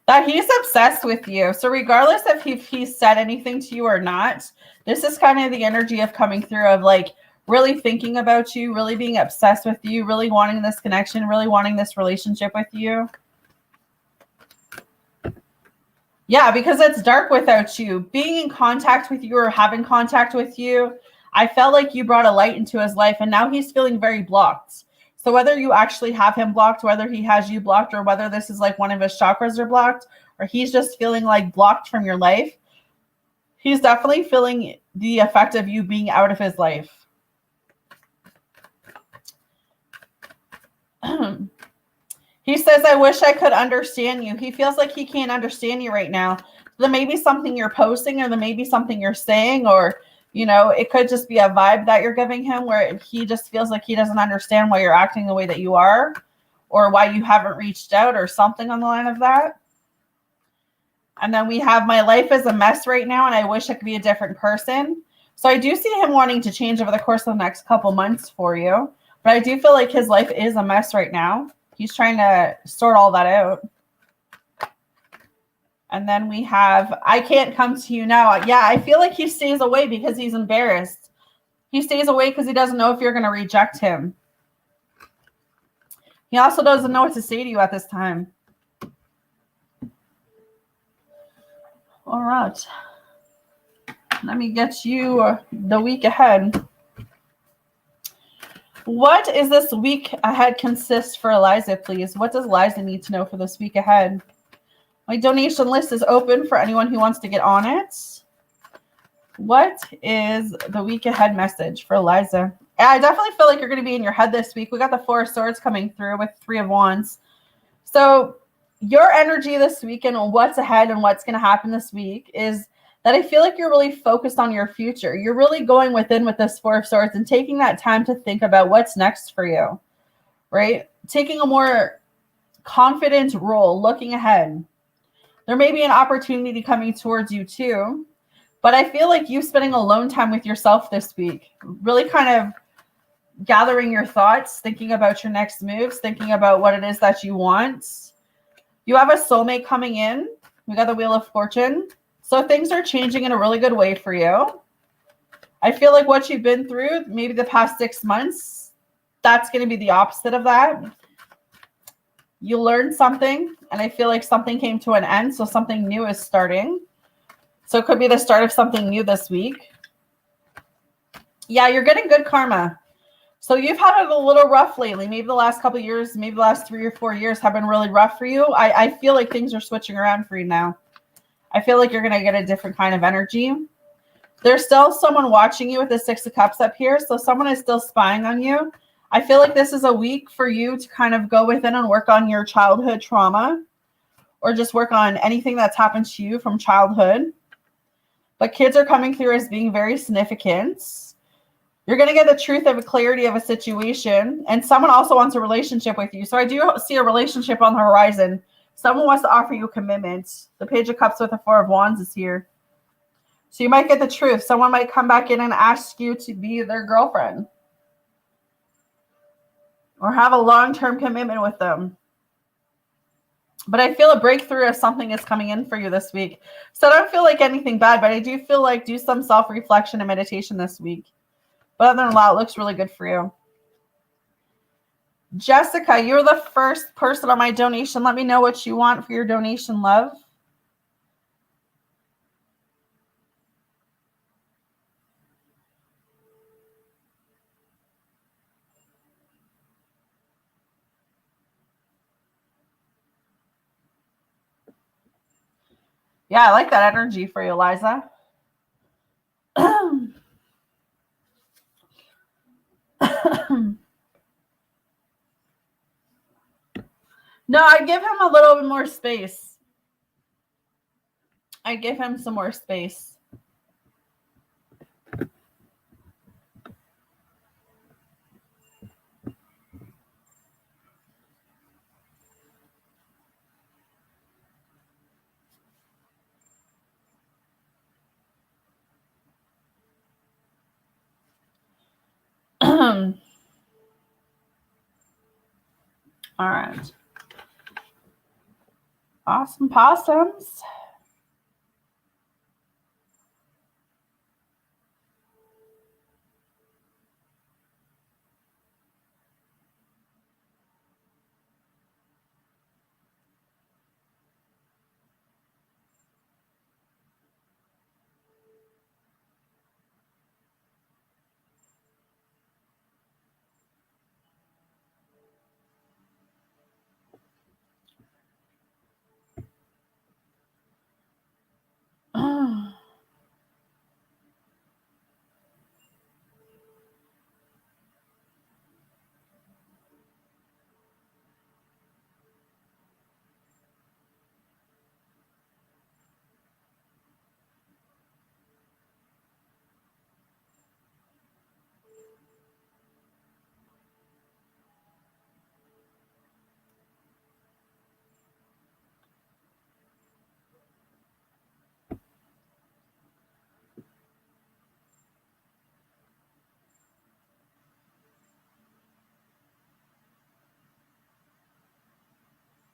That he's obsessed with you. So regardless if he's said anything to you or not, this is kind of the energy of coming through of like really thinking about you, really being obsessed with you, really wanting this connection, really wanting this relationship with you. Yeah, because it's dark without you. Being in contact with you or having contact with you, I felt like you brought a light into his life and now he's feeling very blocked. So whether you actually have him blocked, whether he has you blocked, or whether this is like one of his chakras are blocked, or he's just feeling like blocked from your life, he's definitely feeling the effect of you being out of his life. He says, I wish I could understand you. He feels like he can't understand you right now. There may be something you're posting, or there may be something you're saying, or you know, it could just be a vibe that you're giving him where he just feels like he doesn't understand why you're acting the way that you are or why you haven't reached out or something on the line of that. And then we have my life is a mess right now and I wish I could be a different person. So I do see him wanting to change over the course of the next couple months for you. But I do feel like his life is a mess right now. He's trying to sort all that out. And then we have, I can't come to you now. Yeah, I feel like he stays away because he's embarrassed. He stays away because he doesn't know if you're going to reject him. He also doesn't know what to say to you at this time. All right. Let me get you the week ahead. What is this week ahead consist for Eliza, please? What does Eliza need to know for this week ahead? My donation list is open for anyone who wants to get on it. What is the week ahead message for Eliza? I definitely feel like you're going to be in your head this week. We got the 4 of Swords coming through with 3 of Wands. So your energy this week and what's ahead and what's going to happen this week is that I feel like you're really focused on your future. You're really going within with this 4 of Swords and taking that time to think about what's next for you. right? Taking a more confident role, looking ahead. There may be an opportunity coming towards you too, but I feel like you spending alone time with yourself this week, really kind of gathering your thoughts, thinking about your next moves, thinking about what it is that you want. You have a soulmate coming in. We got the Wheel of Fortune. So things are changing in a really good way for you. I feel like what you've been through, maybe the past 6 months, that's going to be the opposite of that. You learned something, and I feel like something came to an end, so something new is starting. So it could be the start of something new this week. Yeah, you're getting good karma. So you've had it a little rough lately. Maybe the last couple of years, maybe the last 3 or 4 years have been really rough for you. I feel like things are switching around for you now. I feel like you're going to get a different kind of energy. There's still someone watching you with the Six of Cups up here. So someone is still spying on you. I feel like this is a week for you to kind of go within and work on your childhood trauma, or just work on anything that's happened to you from childhood. But kids are coming through as being very significant. You're going to get the truth of a clarity of a situation. And someone also wants a relationship with you. So I do see a relationship on the horizon. Someone wants to offer you a commitment. The Page of Cups with the Four of Wands is here. So you might get the truth. Someone might come back in and ask you to be their girlfriend, or have a long-term commitment with them. But I feel a breakthrough of something is coming in for you this week. So I don't feel like anything bad, but I do feel like do some self-reflection and meditation this week. But other than that, it looks really good for you. Jessica, you're the first person on my donation. Let me know what you want for your donation, love. Yeah, I like that energy for you, Liza. No, I give him a little bit more space. I give him some more space. All right. Awesome possums.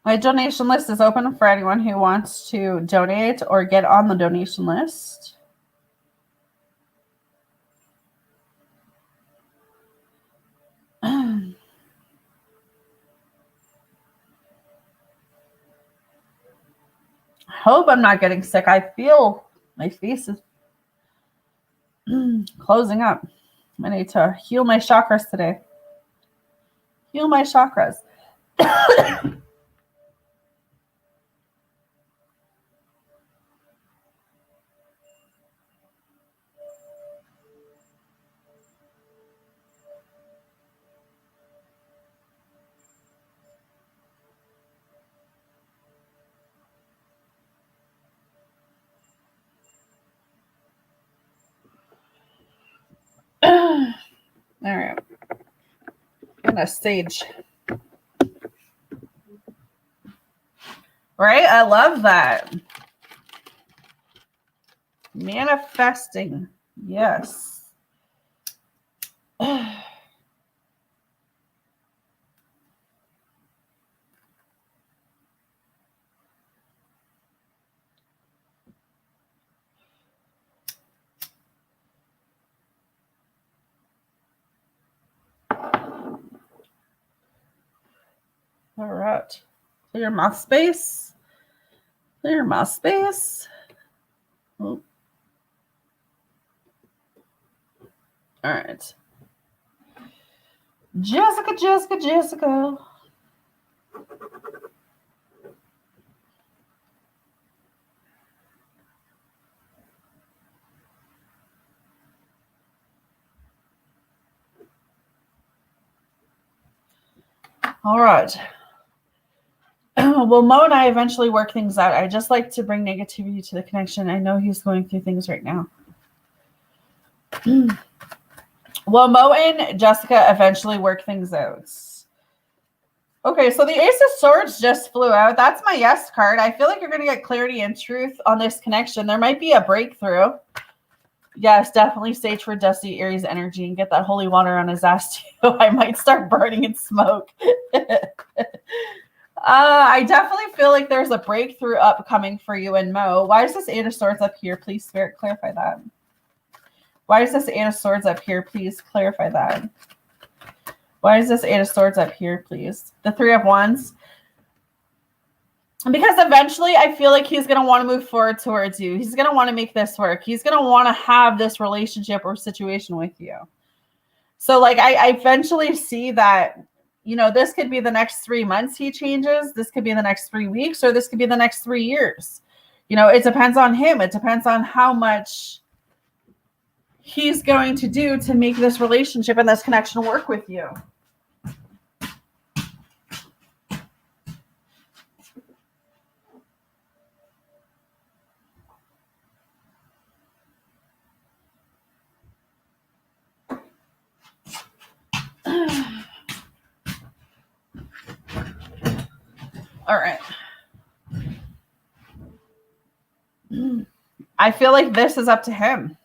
My donation list is open for anyone who wants to donate or get on the donation list. I hope I'm not getting sick. I feel my face is closing up. I need to heal my chakras today. Heal my chakras. All right. I'm gonna sage. Right? I love that. Manifesting. Yes. All right. Clear your mouth space. Clear your mouth space. Oh. All right. Jessica. All right. Well, Mo and I eventually work things out. I just like to bring negativity to the connection. I know he's going through things right now. Well, Mo and Jessica eventually work things out. Okay, so the Ace of Swords just flew out. That's my yes card. I feel like you're going to get clarity and truth on this connection. There might be a breakthrough. Yes, definitely stage for Dusty Aries energy and get that holy water on his ass too. I might start burning in smoke. I definitely feel like there's a breakthrough upcoming for you and Mo. Why is this Eight of Swords up here? Please, Spirit, clarify that. Why is this Eight of Swords up here? Please clarify that. Why is this Eight of Swords up here, please? The Three of Wands. Because eventually I feel like he's going to want to move forward towards you. He's going to want to make this work. He's going to want to have this relationship or situation with you. So like I eventually see that, you know, this could be the next 3 months he changes. This could be the next 3 weeks, or this could be the next 3 years. You know, it depends on him. It depends on how much he's going to do to make this relationship and this connection work with you. All right. I feel like this is up to him.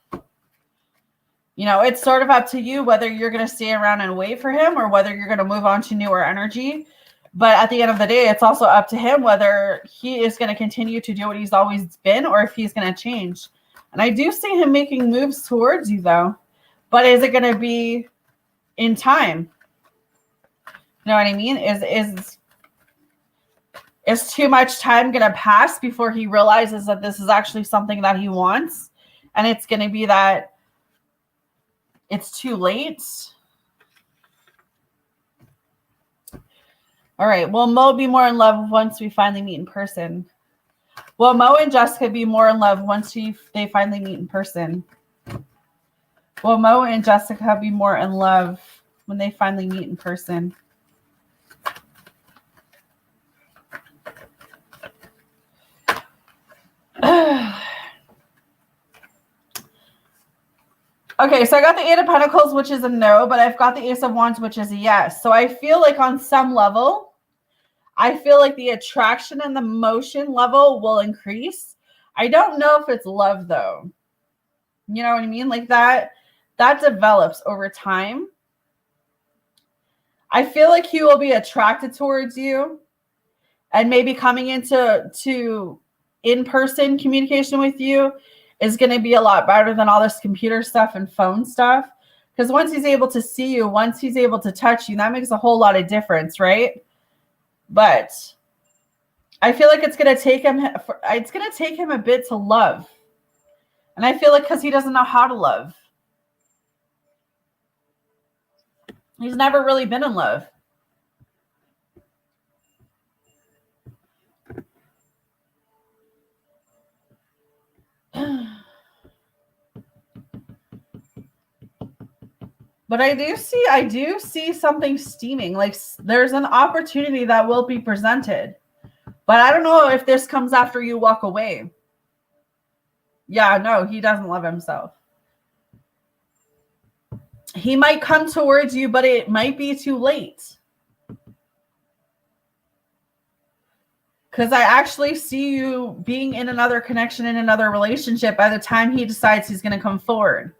You know, it's sort of up to you whether you're going to stay around and wait for him or whether you're going to move on to newer energy. But at the end of the day, it's also up to him whether he is going to continue to do what he's always been or if he's going to change. And I do see him making moves towards you, though. But is it going to be in time? You know what I mean? Is too much time going to pass before he realizes that this is actually something that he wants? And it's going to be that it's too late? All right. Will Mo be more in love once we finally meet in person? Will Mo and Jessica be more in love once they finally meet in person? Will Mo and Jessica be more in love when they finally meet in person? Okay, so I got the Eight of Pentacles, which is a no, but I've got the Ace of Wands, which is a yes. So I feel like on some level, I feel like the attraction and the motion level will increase. I don't know if it's love, though. You know what I mean? Like that develops over time. I feel like he will be attracted towards you and maybe coming into in-person communication with you is going to be a lot better than all this computer stuff and phone stuff. Because once he's able to see you, once he's able to touch you, that makes a whole lot of difference, right? But I feel like it's going to take him a bit to love. And I feel like because he doesn't know how to love. He's never really been in love. But I do see something steaming. Like there's an opportunity that will be presented. But I don't know if this comes after you walk away. Yeah, no, he doesn't love himself. He might come towards you, but it might be too late. Because I actually see you being in another connection, in another relationship by the time he decides he's going to come forward.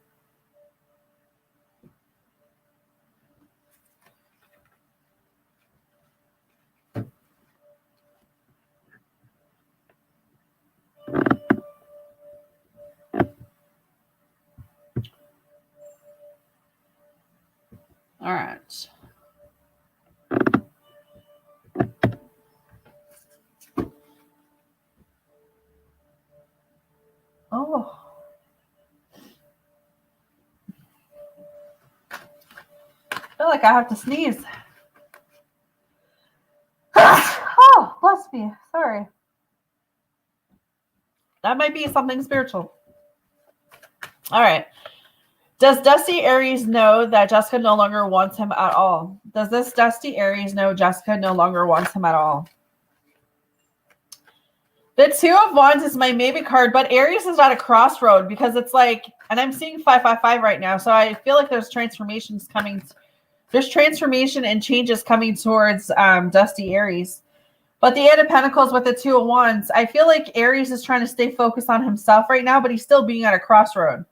All right. Oh. I feel like I have to sneeze. Oh, bless me. Sorry. That might be something spiritual. All right. Does Dusty Aries know that Jessica no longer wants him at all? Does this Dusty Aries know Jessica no longer wants him at all? The Two of Wands is my maybe card, but Aries is at a crossroad because it's like, and I'm seeing 555 right now, so I feel like there's transformations coming. There's transformation and changes coming towards Dusty Aries. But the Eight of Pentacles with the Two of Wands, I feel like Aries is trying to stay focused on himself right now, but he's still being at a crossroad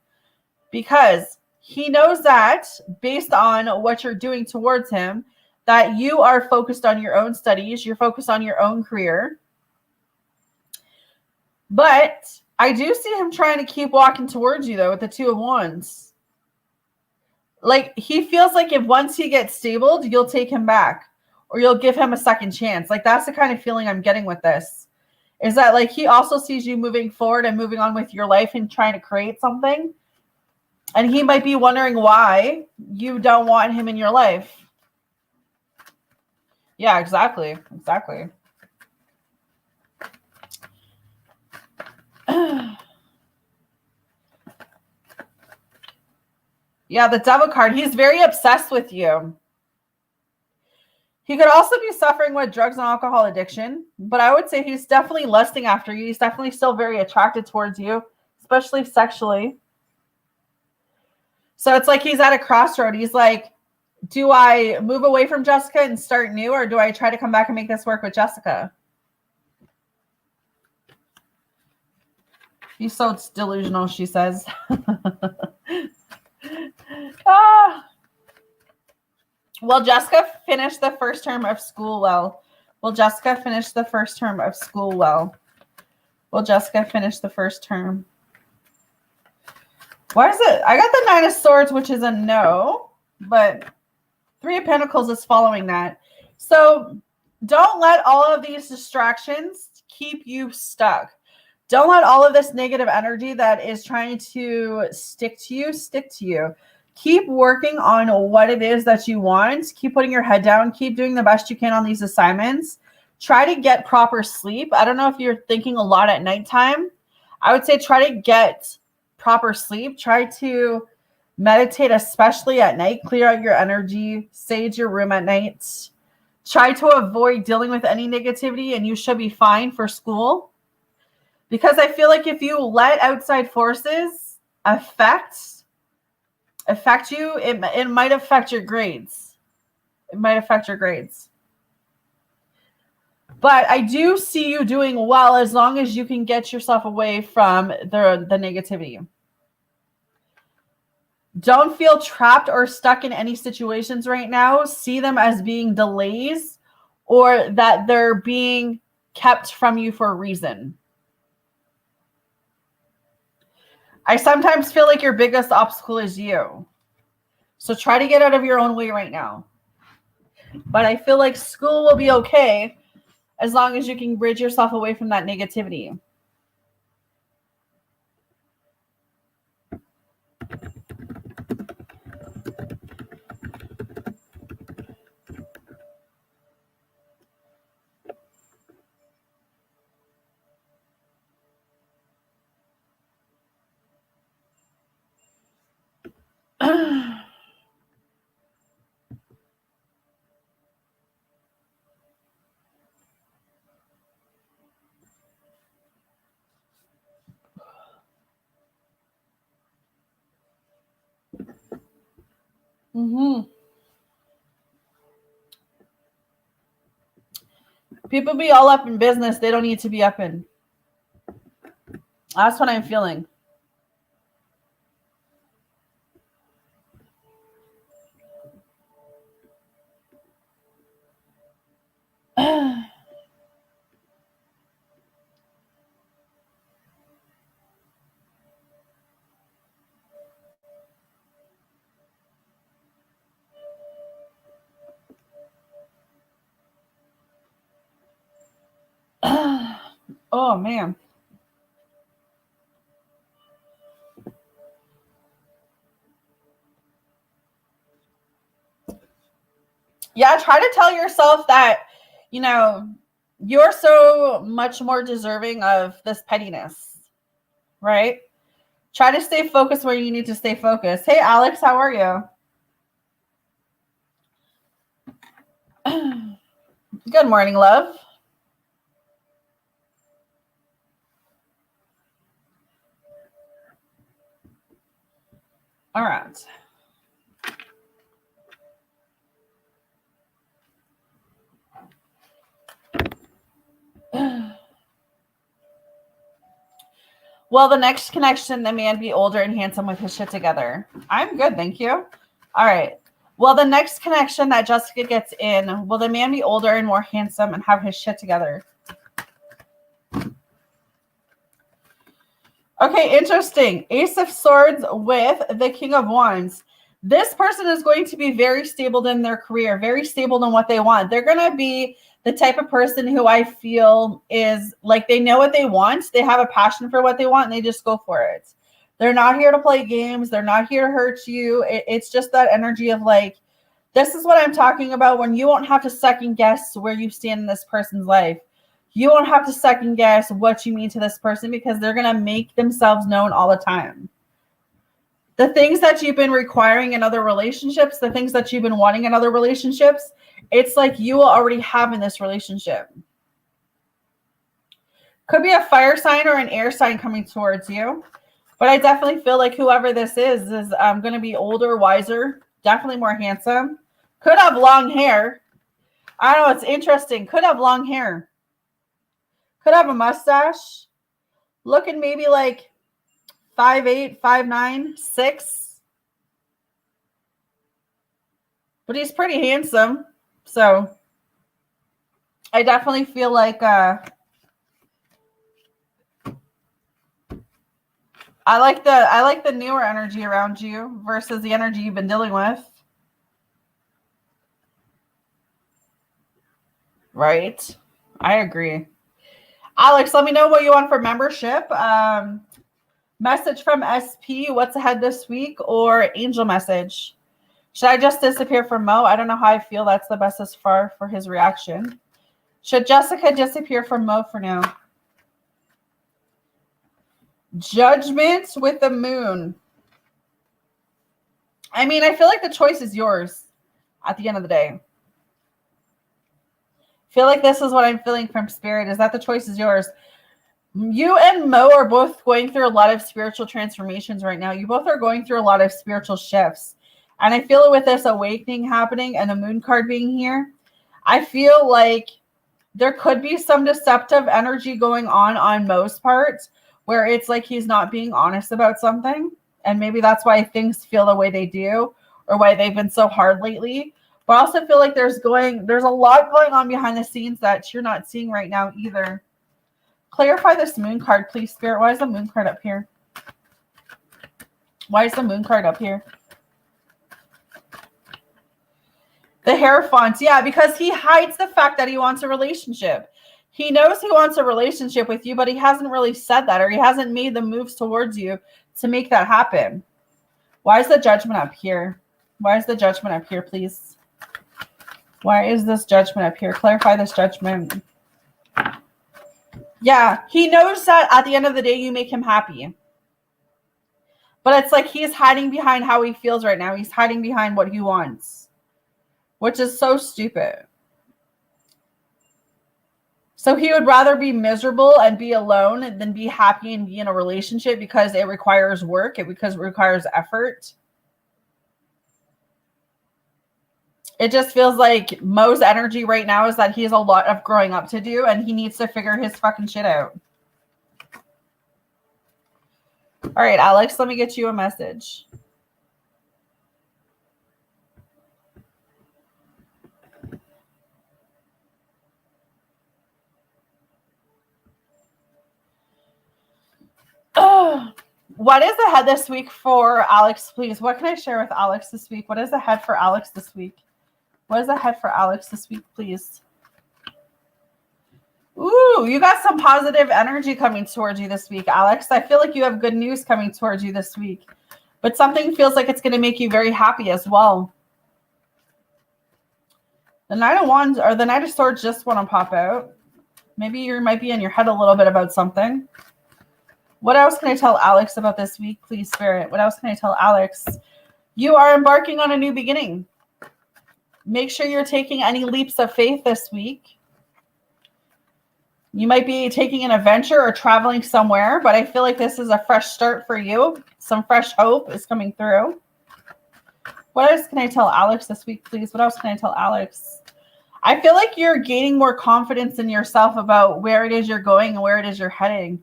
because he knows that based on what you're doing towards him, that you are focused on your own studies, you're focused on your own career. But I do see him trying to keep walking towards you, though, with the Two of Wands. Like, he feels like if once he gets stabled, you'll take him back or you'll give him a second chance. Like, that's the kind of feeling I'm getting with this. Is that, like, he also sees you moving forward and moving on with your life and trying to create something. And he might be wondering why you don't want him in your life. Yeah, exactly. Exactly. Yeah, the Devil card. He's very obsessed with you. He could also be suffering with drugs and alcohol addiction, but I would say he's definitely lusting after you. He's definitely still very attracted towards you, especially sexually. So it's like he's at a crossroad. He's like, do I move away from Jessica and start new, or do I try to come back and make this work with Jessica? He's so delusional, she says. Will Jessica finish the first term of school well? Will Jessica finish the first term of school well? Will Jessica finish the first term? Why is it? I got the Nine of Swords, which is a no, but Three of Pentacles is following that. So don't let all of these distractions keep you stuck. Don't let all of this negative energy that is trying to stick to you. Keep working on what it is that you want. Keep putting your head down. Keep doing the best you can on these assignments. Try to get proper sleep. I don't know if you're thinking a lot at nighttime. I would say try to get proper sleep. Try to meditate, especially at night. Clear out your energy. Sage your room at night. Try to avoid dealing with any negativity, and you should be fine for school. Because I feel like if you let outside forces affect you, it might affect your grades. It might affect your grades. But I do see you doing well as long as you can get yourself away from the negativity. Don't feel trapped or stuck in any situations right now. See them as being delays or that they're being kept from you for a reason. I sometimes feel like your biggest obstacle is you. So try to get out of your own way right now. But I feel like school will be okay as long as you can bridge yourself away from that negativity. People be all up in business they don't need to be up in. That's what I'm feeling. Oh, man. Yeah, try to tell yourself that, you know, you're so much more deserving of this pettiness, right? Try to stay focused where you need to stay focused. Hey, Alex, how are you? Good morning, love. All right. Will the next connection, the man be older and handsome with his shit together? I'm good, thank you. All right. Well, the next connection that Jessica gets in, will the man be older and more handsome and have his shit together? Okay, interesting. Ace of Swords with the King of Wands. This person is going to be very stable in their career, very stable in what they want. They're going to be the type of person who I feel is like they know what they want. They have a passion for what they want and they just go for it. They're not here to play games. They're not here to hurt you. It's just that energy of like, this is what I'm talking about when you won't have to second guess where you stand in this person's life. You won't have to second guess what you mean to this person because they're going to make themselves known all the time. The things that you've been requiring in other relationships, the things that you've been wanting in other relationships, it's like you will already have in this relationship. Could be a fire sign or an air sign coming towards you. But I definitely feel like whoever this is going to be older, wiser, definitely more handsome. Could have long hair. I don't know. It's interesting. Could have long hair. Could have a mustache. Looking maybe like 5'8", 5'9", 6. But he's pretty handsome. So I definitely feel like I like the newer energy around you versus the energy you've been dealing with. Right? I agree. Alex, let me know what you want for membership. Message from SP, what's ahead this week, or angel message. Should I just disappear from Mo? I don't know how I feel that's the best as far for his reaction. Should Jessica disappear from Mo for now? Judgment with the moon. I mean, I feel like the choice is yours at the end of the day. I feel like this is what I'm feeling from Spirit, is that the choice is yours. You and Mo are both going through a lot of spiritual transformations right now. You both are going through a lot of spiritual shifts. And I feel with this awakening happening and the moon card being here, I feel like there could be some deceptive energy going on Mo's part where it's like he's not being honest about something. And maybe that's why things feel the way they do or why they've been so hard lately. But I also feel like there's a lot going on behind the scenes that you're not seeing right now either. Clarify this moon card, please, Spirit. Why is the moon card up here? Why is the moon card up here? The Hierophant. Yeah, because he hides the fact that he wants a relationship. He knows he wants a relationship with you, but he hasn't really said that, or he hasn't made the moves towards you to make that happen. Why is the Judgment up here? Why is the Judgment up here, please? Why is this Judgment up here? Clarify this Judgment. Yeah, he knows that at the end of the day, you make him happy. But it's like he's hiding behind how he feels right now. He's hiding behind what he wants, which is so stupid. So he would rather be miserable and be alone than be happy and be in a relationship because it requires work. Because it requires effort. It just feels like Mo's energy right now is that he has a lot of growing up to do and he needs to figure his fucking shit out. All right, Alex, let me get you a message. Oh, what is ahead this week for Alex, please? What can I share with Alex this week? What is ahead for Alex this week? What is ahead for Alex this week, please? Ooh, you got some positive energy coming towards you this week, Alex. I feel like you have good news coming towards you this week. But something feels like it's going to make you very happy as well. The Knight of Wands or the Knight of Swords just want to pop out. Maybe you might be in your head a little bit about something. What else can I tell Alex about this week, please, Spirit? What else can I tell Alex? You are embarking on a new beginning. Make sure you're taking any leaps of faith this week. You might be taking an adventure or traveling somewhere, but I feel like this is a fresh start for you. Some fresh hope is coming through. What else can I tell Alex this week, please? What else can I tell Alex? I feel like you're gaining more confidence in yourself about where it is you're going and where it is you're heading.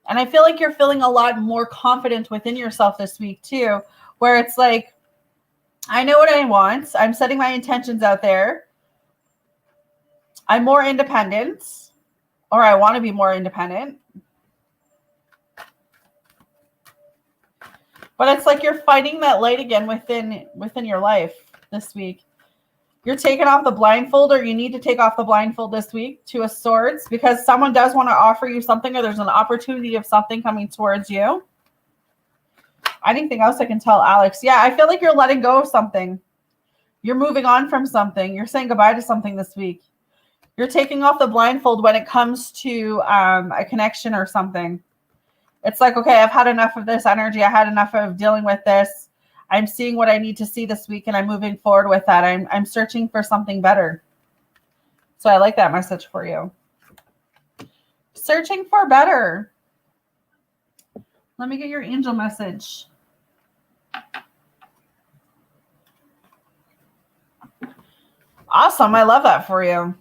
And I feel like you're feeling a lot more confident within yourself this week too, where it's like, I know what I want. I'm setting my intentions out there. I'm more independent, or I want to be more independent. But it's like you're fighting that light again within your life this week. You're taking off the blindfold, or you need to take off the blindfold this week, Two of Swords, because someone does want to offer you something, or there's an opportunity of something coming towards you. Anything else I can tell Alex? Yeah, I feel like you're letting go of something. You're moving on from something. You're saying goodbye to something this week. You're taking off the blindfold when it comes to a connection or something. It's like, okay, I've had enough of this energy. I had enough of dealing with this. I'm seeing what I need to see this week, and I'm moving forward with that. I'm searching for something better. So I like that message for you. Searching for better. Let me get your angel message. Awesome. I love that for you.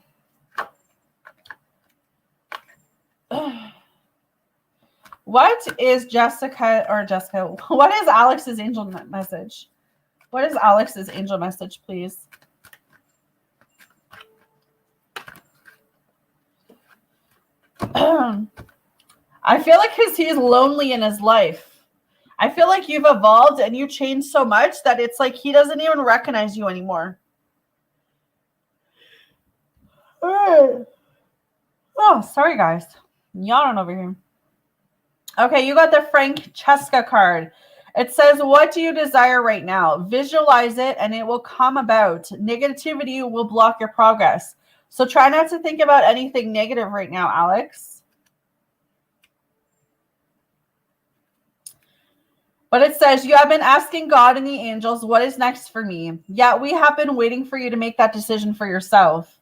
What is what is Alex's angel message? What is Alex's angel message, please? I feel like he's lonely in his life. I feel like you've evolved and you changed so much that it's like he doesn't even recognize you anymore. Oh, sorry, guys. Yawning over here. Okay, you got the Francesca card. It says, what do you desire right now? Visualize it and it will come about. Negativity will block your progress. So try not to think about anything negative right now, Alex. But it says, you have been asking God and the angels, what is next for me? Yet we have been waiting for you to make that decision for yourself.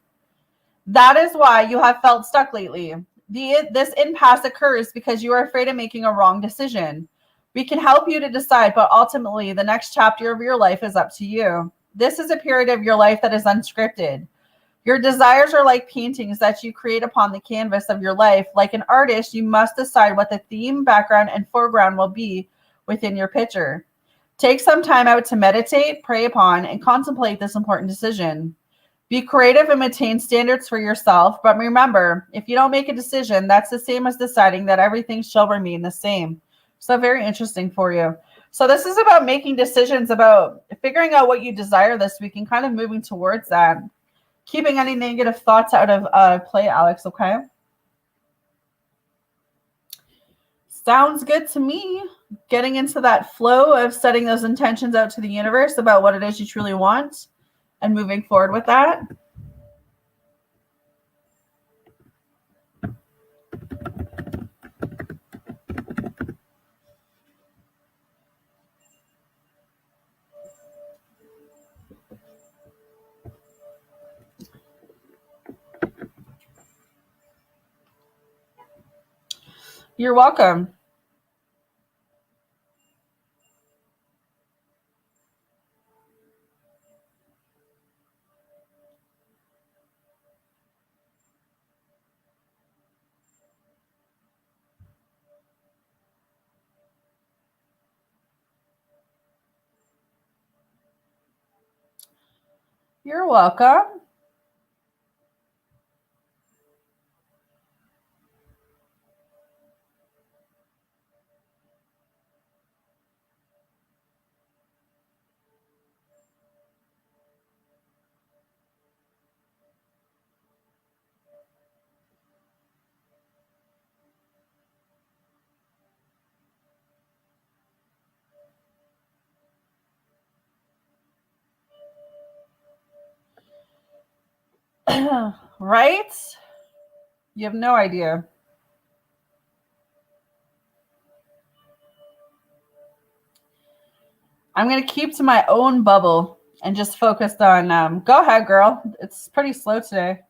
That is why you have felt stuck lately. This impasse occurs because you are afraid of making a wrong decision. We can help you to decide, but ultimately the next chapter of your life is up to you. This is a period of your life that is unscripted. Your desires are like paintings that you create upon the canvas of your life. Like an artist, you must decide what the theme, background, and foreground will be within your picture. Take some time out to meditate, pray upon, and contemplate this important decision. Be creative and maintain standards for yourself. But remember, if you don't make a decision, that's the same as deciding that everything shall remain the same. So very interesting for you. So this is about making decisions, about figuring out what you desire this week and kind of moving towards that. Keeping any negative thoughts out of play, Alex, okay? Sounds good to me. Getting into that flow of setting those intentions out to the universe about what it is you truly want and moving forward with that. You're welcome. You're welcome. Right? You have no idea. I'm going to keep to my own bubble and just focused on, go ahead, girl. It's pretty slow today.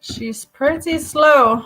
She's pretty slow.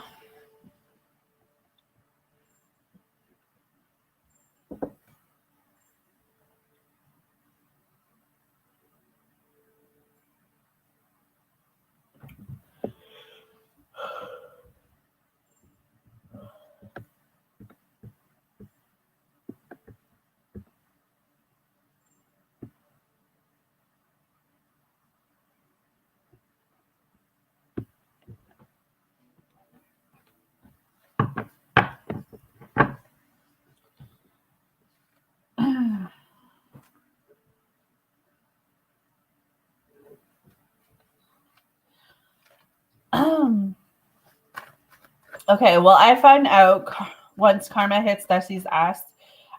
Okay, well, I find out once karma hits Dusty's ass.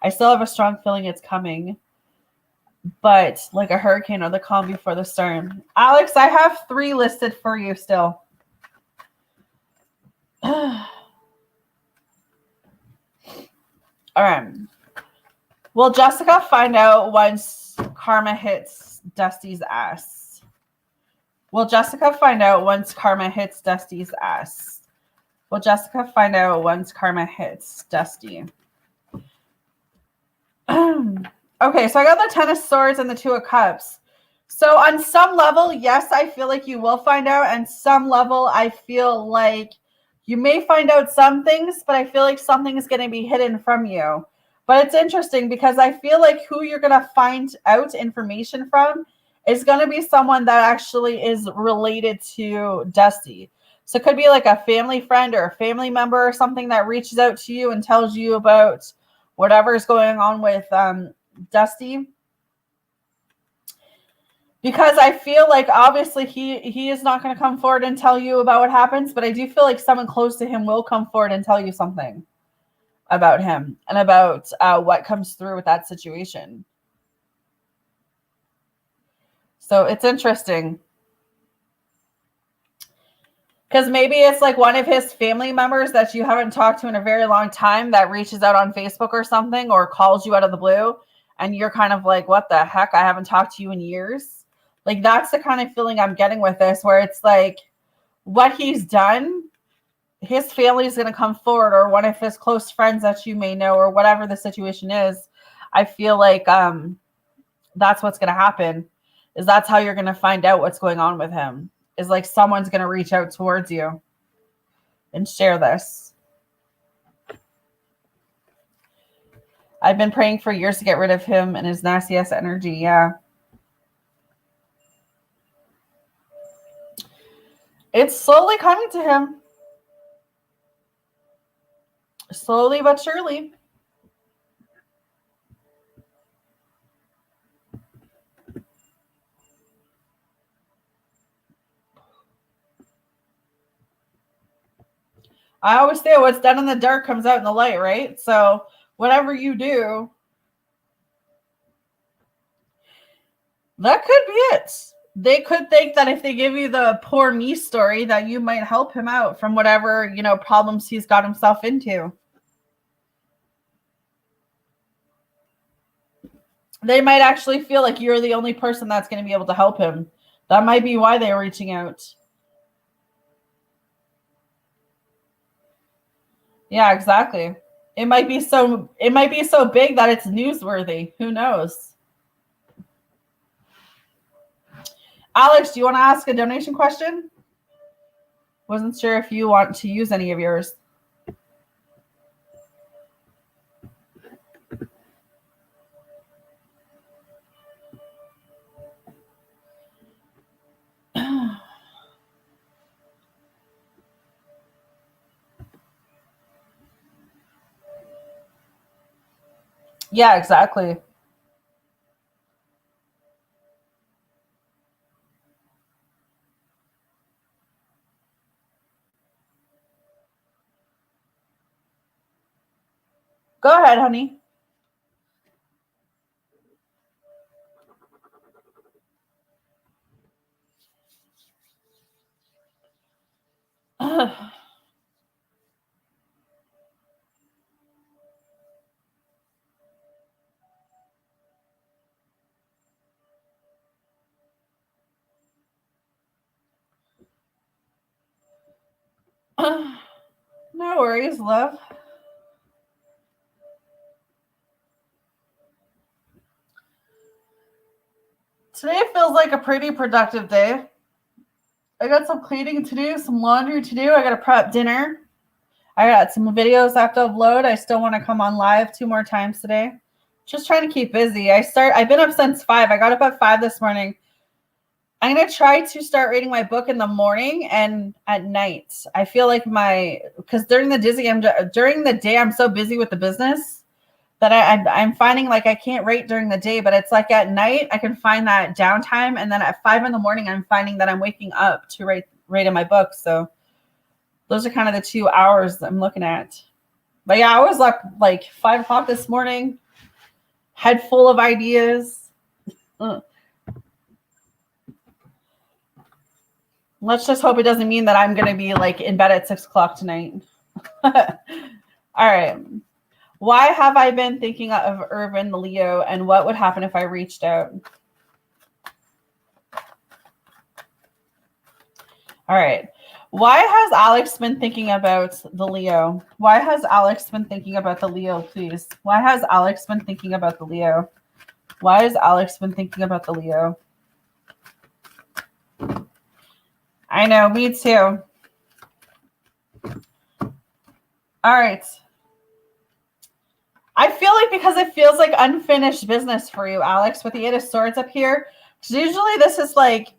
I still have a strong feeling it's coming, but like a hurricane or the calm before the storm. Alex, I have 3 listed for you still. All right. Will Jessica find out once karma hits Dusty's ass? Will Jessica find out once karma hits Dusty's ass? Will Jessica find out once karma hits Dusty? Okay, so I got the 10 of Swords and the 2 of Cups. So on some level, yes, I feel like you will find out. And some level, I feel like you may find out some things, but I feel like something is going to be hidden from you. But it's interesting because I feel like who you're going to find out information from is going to be someone that actually is related to Dusty. So it could be like a family friend or a family member or something that reaches out to you and tells you about whatever is going on with Dusty. Because I feel like obviously he is not going to come forward and tell you about what happens, but I do feel like someone close to him will come forward and tell you something about him and about what comes through with that situation. So it's interesting. Because maybe it's like one of his family members that you haven't talked to in a very long time that reaches out on Facebook or something or calls you out of the blue. And you're kind of like, what the heck? I haven't talked to you in years. Like, that's the kind of feeling I'm getting with this, where it's like what he's done, his family is going to come forward, or one of his close friends that you may know, or whatever the situation is. I feel like that's what's going to happen, is that's how you're going to find out what's going on with him, is like someone's going to reach out towards you and share this. I've been praying for years to get rid of him and his nasty ass energy. Yeah. It's slowly coming to him. Slowly but surely. I always say what's done in the dark comes out in the light, right? So whatever you do, That could be it. They could think that if they give you the poor me story that you might help him out from whatever, problems he's got himself into. They might actually feel like you're the only person that's going to be able to help him. That might be why they're reaching out. Yeah, exactly. It might be so big that it's newsworthy. Who knows? Alex, do you want to ask a donation question? Wasn't sure if you want to use any of yours. Yeah, exactly. Go ahead, honey. No worries, love. Today feels like a pretty productive day. I got some cleaning to do, some laundry to do. I got to prep dinner. I got some videos I have to upload. I still want to come on live 2 more times today. Just trying to keep busy. I've been up since 5. I got up at 5 this morning. I'm going to try to start reading my book in the morning and at night. I feel like because during the day, I'm so busy with the business that I'm finding like I can't write during the day, but it's like at night I can find that downtime. And then at 5 in the morning, I'm finding that I'm waking up to write in my book. So those are kind of the 2 hours I'm looking at. But yeah, I was up like 5 o'clock this morning, head full of ideas. Let's just hope it doesn't mean that I'm going to be like in bed at 6 o'clock tonight. All right. Why have I been thinking of Irvin, the Leo, and what would happen if I reached out? All right. Why has Alex been thinking about the Leo? Why has Alex been thinking about the Leo, please? Why has Alex been thinking about the Leo? Why has Alex been thinking about the Leo? I know, me too. All right. I feel like because it feels like unfinished business for you, Alex, with the 8 of Swords up here. Because usually this is like,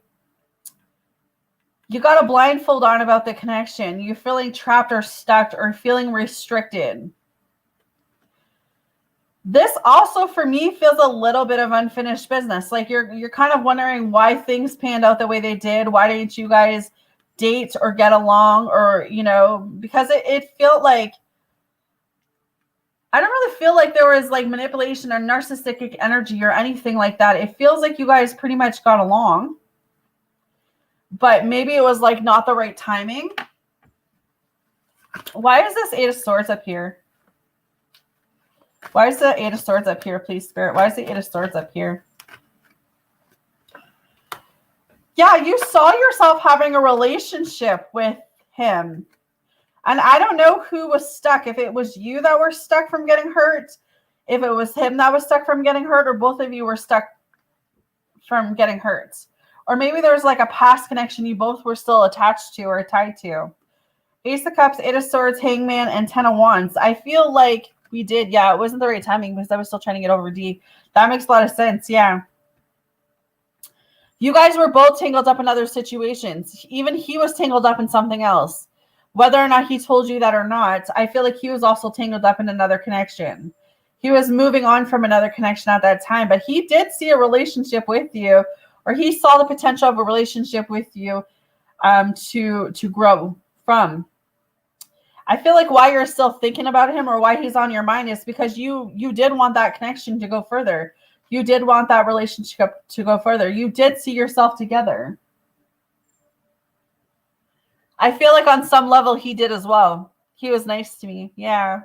you got a blindfold on about the connection. You're feeling trapped or stuck or feeling restricted. This also, for me, feels a little bit of unfinished business. Like you're kind of wondering why things panned out the way they did. Why didn't you guys date or get along? Or, because it felt like, I don't really feel like there was like manipulation or narcissistic energy or anything like that. It feels like you guys pretty much got along. But maybe it was like not the right timing. Why is this 8 of Swords up here? Why is the 8 of Swords up here, please, Spirit? Why is the 8 of Swords up here? Yeah, you saw yourself having a relationship with him. And I don't know who was stuck. If it was you that were stuck from getting hurt, if it was him that was stuck from getting hurt, or both of you were stuck from getting hurt. Or maybe there was like a past connection you both were still attached to or tied to. Ace of Cups, 8 of Swords, Hangman, and 10 of Wands. I feel like we did. Yeah, it wasn't the right timing because I was still trying to get over D. That makes a lot of sense. Yeah. You guys were both tangled up in other situations. Even he was tangled up in something else. Whether or not he told you that or not, I feel like he was also tangled up in another connection. He was moving on from another connection at that time, but he did see a relationship with you, or he saw the potential of a relationship with you to grow from. I feel like why you're still thinking about him or why he's on your mind is because you did want that connection to go further. You did want that relationship to go further. You did see yourself together. I feel like on some level he did as well. He was nice to me. Yeah.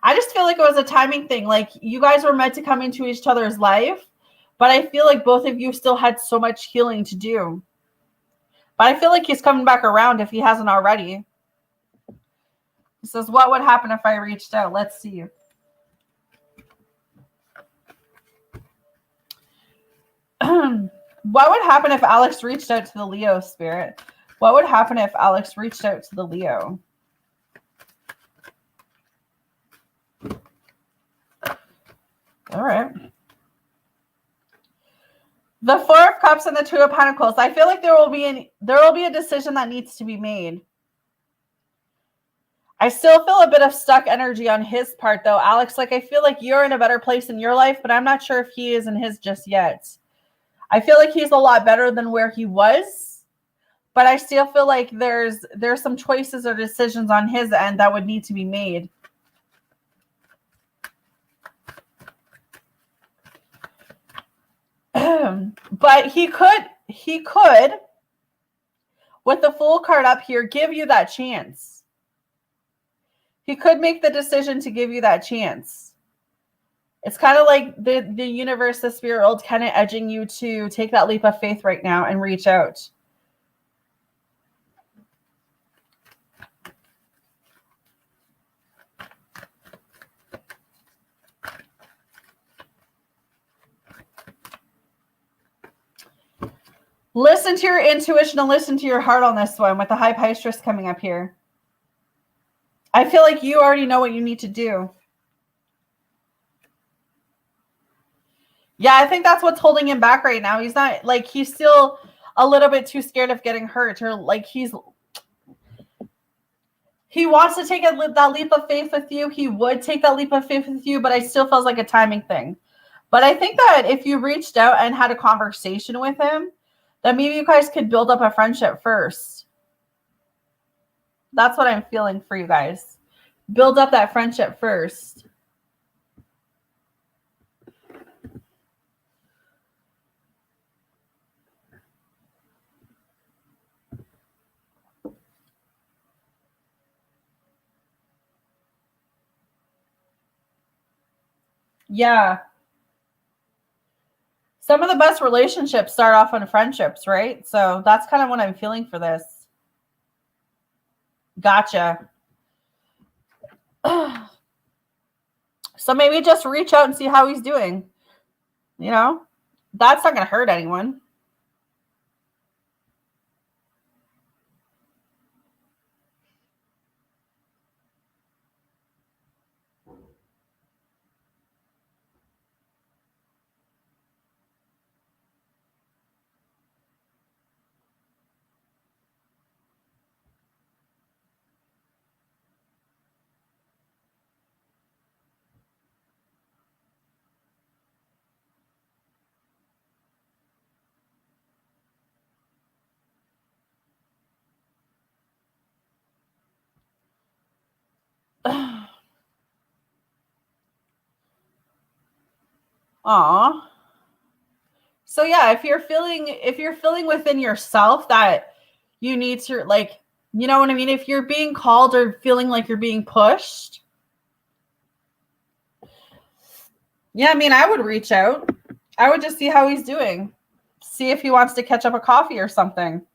I just feel like it was a timing thing. Like you guys were meant to come into each other's life, but I feel like both of you still had so much healing to do. But I feel like he's coming back around if he hasn't already. He says, what would happen if I reached out? Let's see. What would happen if Alex reached out to the Leo spirit? What would happen if Alex reached out to the Leo? All right. The Four of Cups and the Two of Pentacles. I feel like there will be a decision that needs to be made. I still feel a bit of stuck energy on his part, though, Alex. Like I feel like you're in a better place in your life, but I'm not sure if he is in his just yet. I feel like he's a lot better than where he was, but I still feel like there's some choices or decisions on his end that would need to be made. But he could, with the Fool card up here, give you that chance. He could make the decision to give you that chance. It's kind of like the universe, the spirit world, kind of edging you to take that leap of faith right now and reach out. Listen to your intuition and listen to your heart on this one with the High Pisces coming up here. I feel like you already know what you need to do. Yeah, I think that's what's holding him back right now. He's not like he's still a little bit too scared of getting hurt, or like he wants to take that leap of faith with you. He would take that leap of faith with you, but I still feels like a timing thing. But I think that if you reached out and had a conversation with him, that maybe you guys could build up a friendship first. That's what I'm feeling for you guys. Build up that friendship first. Yeah. Some of the best relationships start off on friendships, right? So that's kind of what I'm feeling for this. Gotcha. So maybe just reach out and see how he's doing. You know, that's not going to hurt anyone. Aw. So yeah, if you're feeling within yourself that you need to, like, you know what I mean? If you're being called or feeling like you're being pushed. Yeah, I mean, I would reach out. I would just see how he's doing. See if he wants to catch up a coffee or something.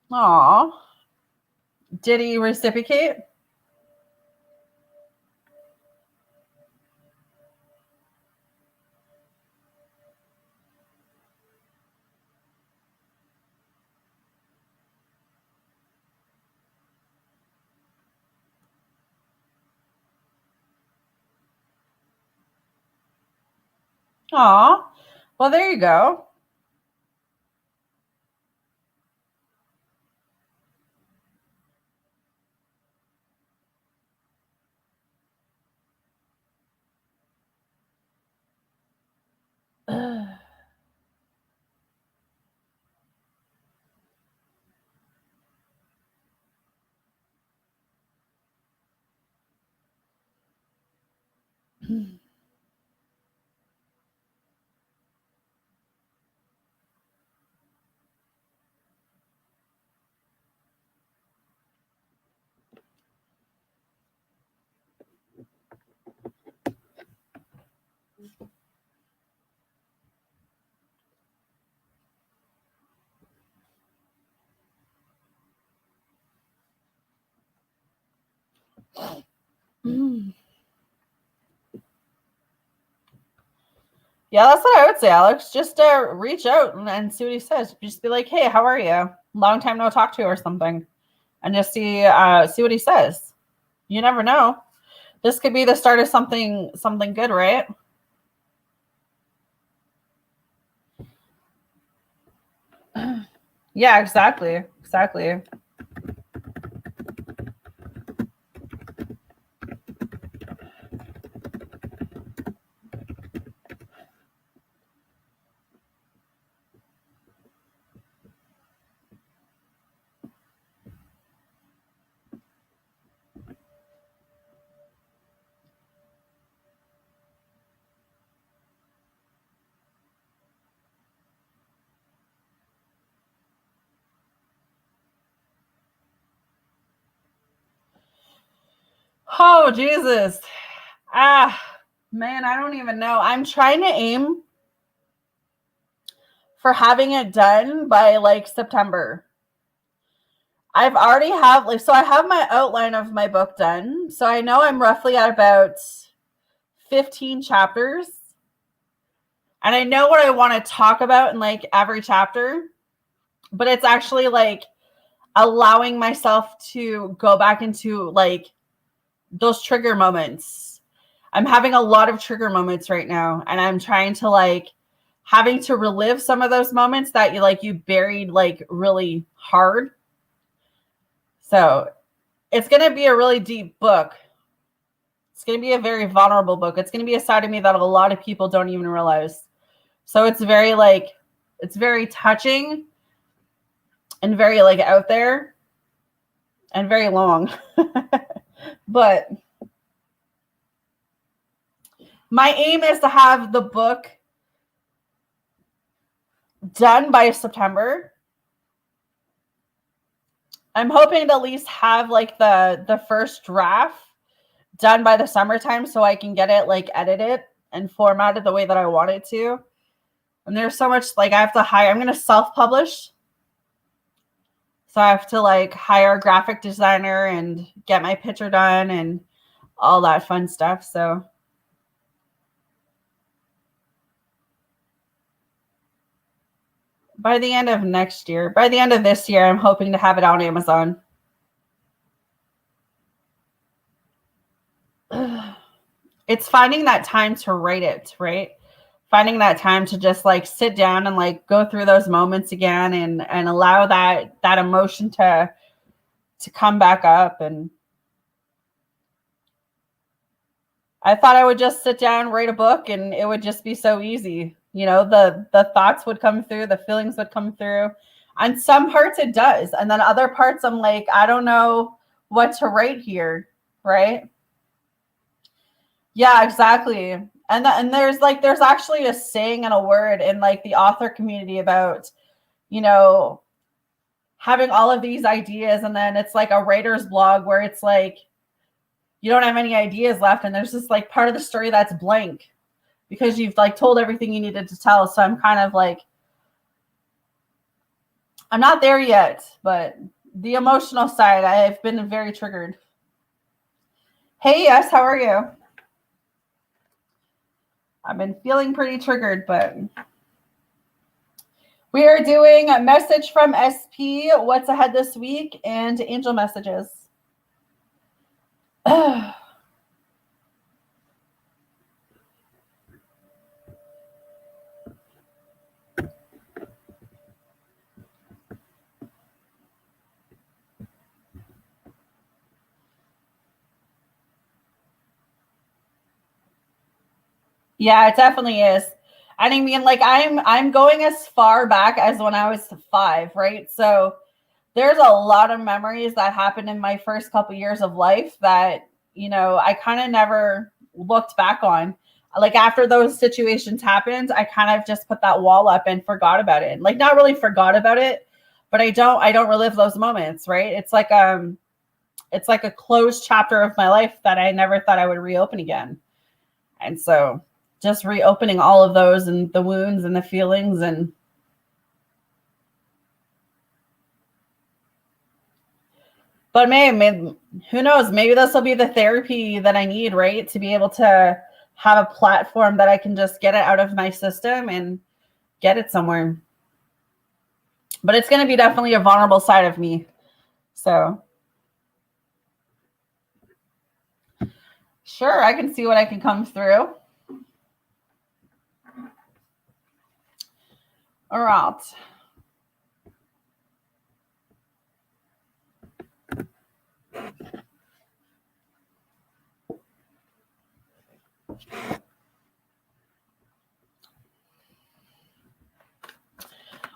Aw. Did he reciprocate? Aw. Well, there you go. Yeah, that's what I would say, Alex. Just reach out and see what he says. Just be like, "Hey, how are you? Long time no talk to," or something, and just see what he says. You never know. This could be the start of something good, right? Yeah, exactly. Oh, Jesus. Man, I don't even know. I'm trying to aim for having it done by like September. I've already have like, so I have my outline of my book done. So I know I'm roughly at about 15 chapters. And I know what I want to talk about in like every chapter, but it's actually like allowing myself to go back into like those trigger moments. I'm having a lot of trigger moments right now, and I'm trying to like having to relive some of those moments that you buried like really hard. So it's going to be a really deep book. It's going to be a very vulnerable book. It's going to be a side of me that a lot of people don't even realize. So it's very touching and very like out there and very long. But my aim is to have the book done by September. I'm hoping to at least have like the first draft done by the summertime so I can get it like edited and formatted the way that I want it to. And there's so much like I have to hire. I'm going to self-publish. So I have to like hire a graphic designer and get my picture done and all that fun stuff. So by the end of this year, I'm hoping to have it on Amazon. It's finding that time to write it, right? Finding that time to just like sit down and like go through those moments again and allow that emotion to come back up. And I thought I would just sit down, write a book, and it would just be so easy. The thoughts would come through, the feelings would come through. On some parts it does, and then other parts I'm like, I don't know what to write here, right? Yeah, exactly. And there's actually a saying and a word in like the author community about, you know, having all of these ideas, and then it's like a writer's blog where it's like you don't have any ideas left, and there's just like part of the story that's blank because you've like told everything you needed to tell. So I'm kind of like, I'm not there yet, but the emotional side, I've been very triggered. Hey, yes, how are you? I've been feeling pretty triggered, but we are doing a message from SP, what's ahead this week, and angel messages. Yeah, it definitely is. And I mean, like I'm going as far back as when I was 5, right? So there's a lot of memories that happened in my first couple years of life that, I kind of never looked back on. Like after those situations happened, I kind of just put that wall up and forgot about it. Like not really forgot about it, but I don't relive those moments, right? It's like a closed chapter of my life that I never thought I would reopen again. And so just reopening all of those and the wounds and the feelings and but maybe who knows, maybe this will be the therapy that I need, right? To be able to have a platform that I can just get it out of my system and get it somewhere. But it's going to be definitely a vulnerable side of me. So sure, I can see what I can come through. All right.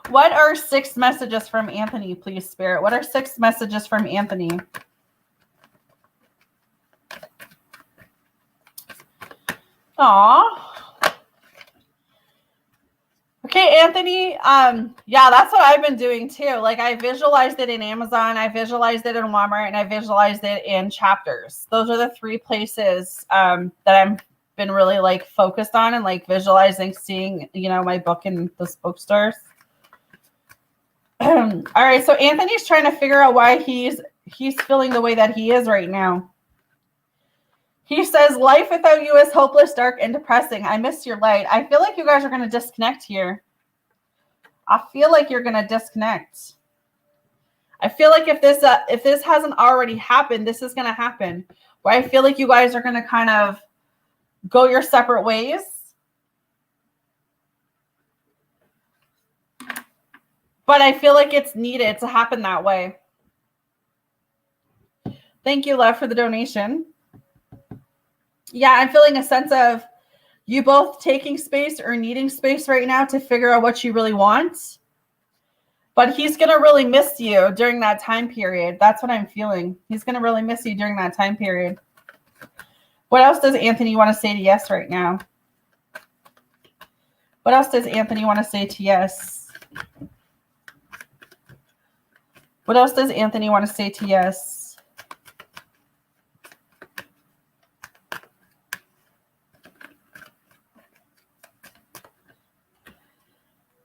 What are 6 messages from Anthony, please, Spirit? What are 6 messages from Anthony? Aw. Okay, Anthony. Yeah, that's what I've been doing too. Like I visualized it in Amazon, I visualized it in Walmart, and I visualized it in Chapters. Those are the 3 places that I've been really like focused on and like visualizing, seeing, you know, my book in those bookstores. All right, so Anthony's trying to figure out why he's feeling the way that he is right now. He says, life without you is hopeless, dark, and depressing. I miss your light. I feel like you guys are going to disconnect here. I feel like you're going to disconnect. I feel like if this hasn't already happened, this is going to happen. Where I feel like you guys are going to kind of go your separate ways. But I feel like it's needed to happen that way. Thank you, love, for the donation. Yeah, I'm feeling a sense of you both taking space or needing space right now to figure out what you really want. But he's going to really miss you during that time period. That's what I'm feeling. He's going to really miss you during that time period. What else does Anthony want to say to yes right now? What else does Anthony want to say to yes? What else does Anthony want to say to yes?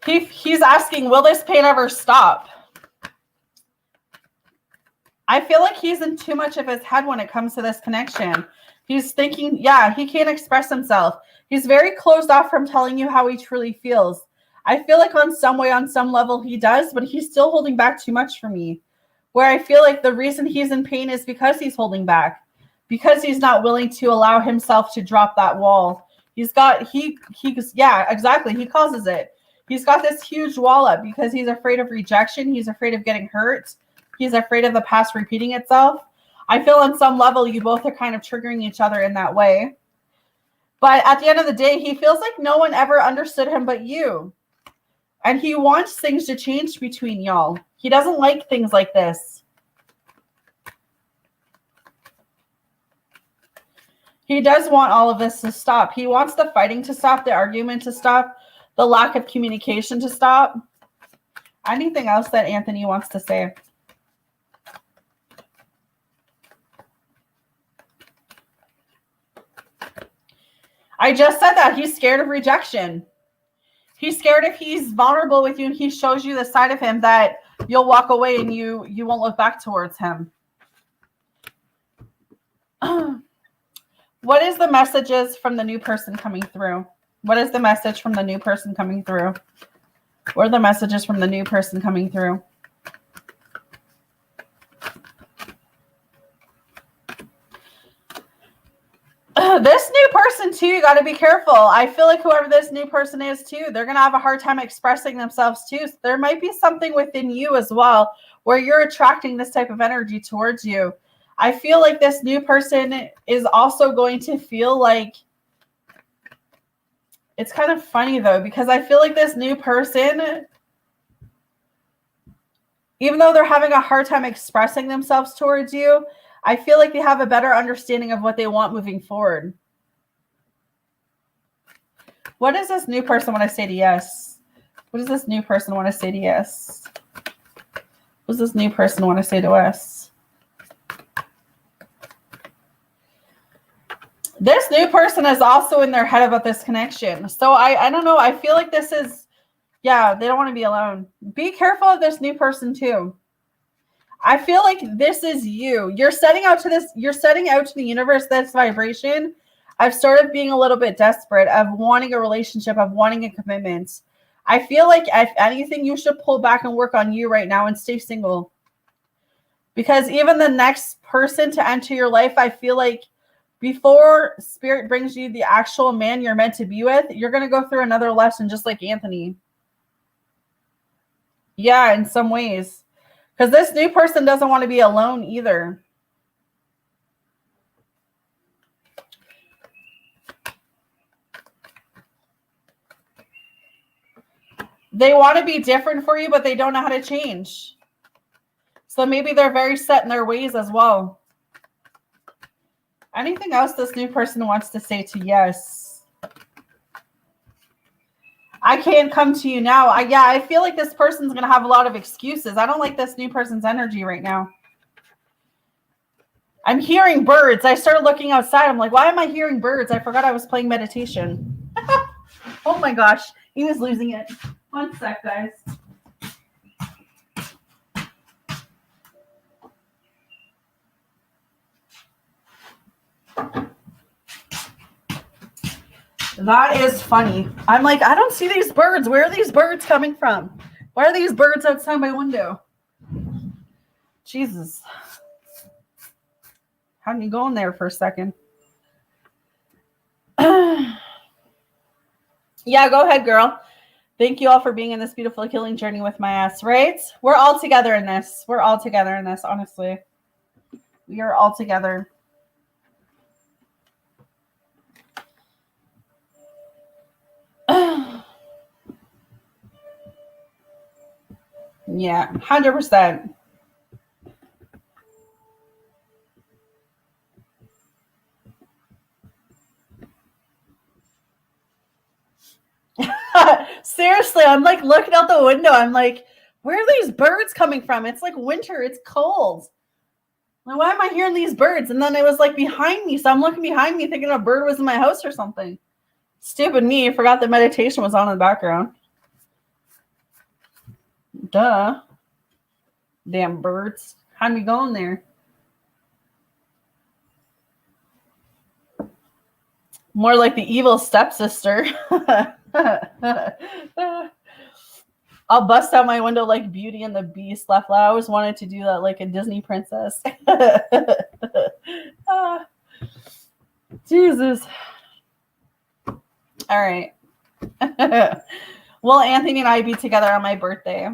He's asking, will this pain ever stop? I feel like he's in too much of his head when it comes to this connection. He's thinking, yeah, he can't express himself. He's very closed off from telling you how he truly feels. I feel like on some level he does, but he's still holding back too much from me. Where I feel like the reason he's in pain is because he's holding back. Because he's not willing to allow himself to drop that wall. Yeah, exactly. He causes it. He's got this huge wall up because he's afraid of rejection. He's afraid of getting hurt. He's afraid of the past repeating itself. I feel on some level you both are kind of triggering each other in that way. But at the end of the day, he feels like no one ever understood him but you. And he wants things to change between y'all. He doesn't like things like this. He does want all of this to stop. He wants the fighting to stop, the argument to stop, the lack of communication to stop. Anything else that Anthony wants to say? I just said that. He's scared of rejection. He's scared if he's vulnerable with you and he shows you the side of him that you'll walk away and you won't look back towards him. What is the messages from the new person coming through? What is the message from the new person coming through? What are the messages from the new person coming through? This new person too, you got to be careful. I feel like whoever this new person is too, they're going to have a hard time expressing themselves too. So there might be something within you as well where you're attracting this type of energy towards you. I feel like this new person is also going to feel like, it's kind of funny though, because I feel like this new person, even though they're having a hard time expressing themselves towards you, I feel like they have a better understanding of what they want moving forward. What does this new person want to say to yes? What does this new person want to say to yes? What does this new person want to say to us? This new person is also in their head about this connection. So I don't know. I feel like this is, yeah, they don't want to be alone. Be careful of this new person too. I feel like this is you. You're setting out to this. You're setting out to the universe this vibration. I've started being a little bit desperate of wanting a relationship, of wanting a commitment. I feel like if anything, you should pull back and work on you right now and stay single. Because even the next person to enter your life, I feel like before spirit brings you the actual man you're meant to be with, you're going to go through another lesson just like Anthony. Yeah, in some ways. Because this new person doesn't want to be alone either. They want to be different for you, but they don't know how to change. So maybe they're very set in their ways as well. Anything else this new person wants to say to yes? I can't come to you now. I feel like this person's going to have a lot of excuses. I don't like this new person's energy right now. I'm hearing birds. I started looking outside. I'm like, why am I hearing birds? I forgot I was playing meditation. Oh my gosh. He was losing it. One sec, guys. That is funny. I'm like, I don't see these birds. Where are these birds coming from? Why are these birds outside my window? Jesus. How did you go in there for a second? Yeah, go ahead, girl. Thank you all for being in this beautiful healing journey with my ass, right? We're all together in this. We're all together in this, honestly. We are all together. Yeah, 100%. Seriously, I'm like looking out the window. I'm like, where are these birds coming from? It's like winter. It's cold. Like, why am I hearing these birds? And then it was like behind me. So I'm looking behind me thinking a bird was in my house or something. Stupid me. I forgot the meditation was on in the background. Duh. Damn birds. How'd we go in there? More like the evil stepsister. I'll bust out my window like Beauty and the Beast. Laugh loud. I always wanted to do that like a Disney princess. Jesus. All right. Will Anthony and I be together on my birthday?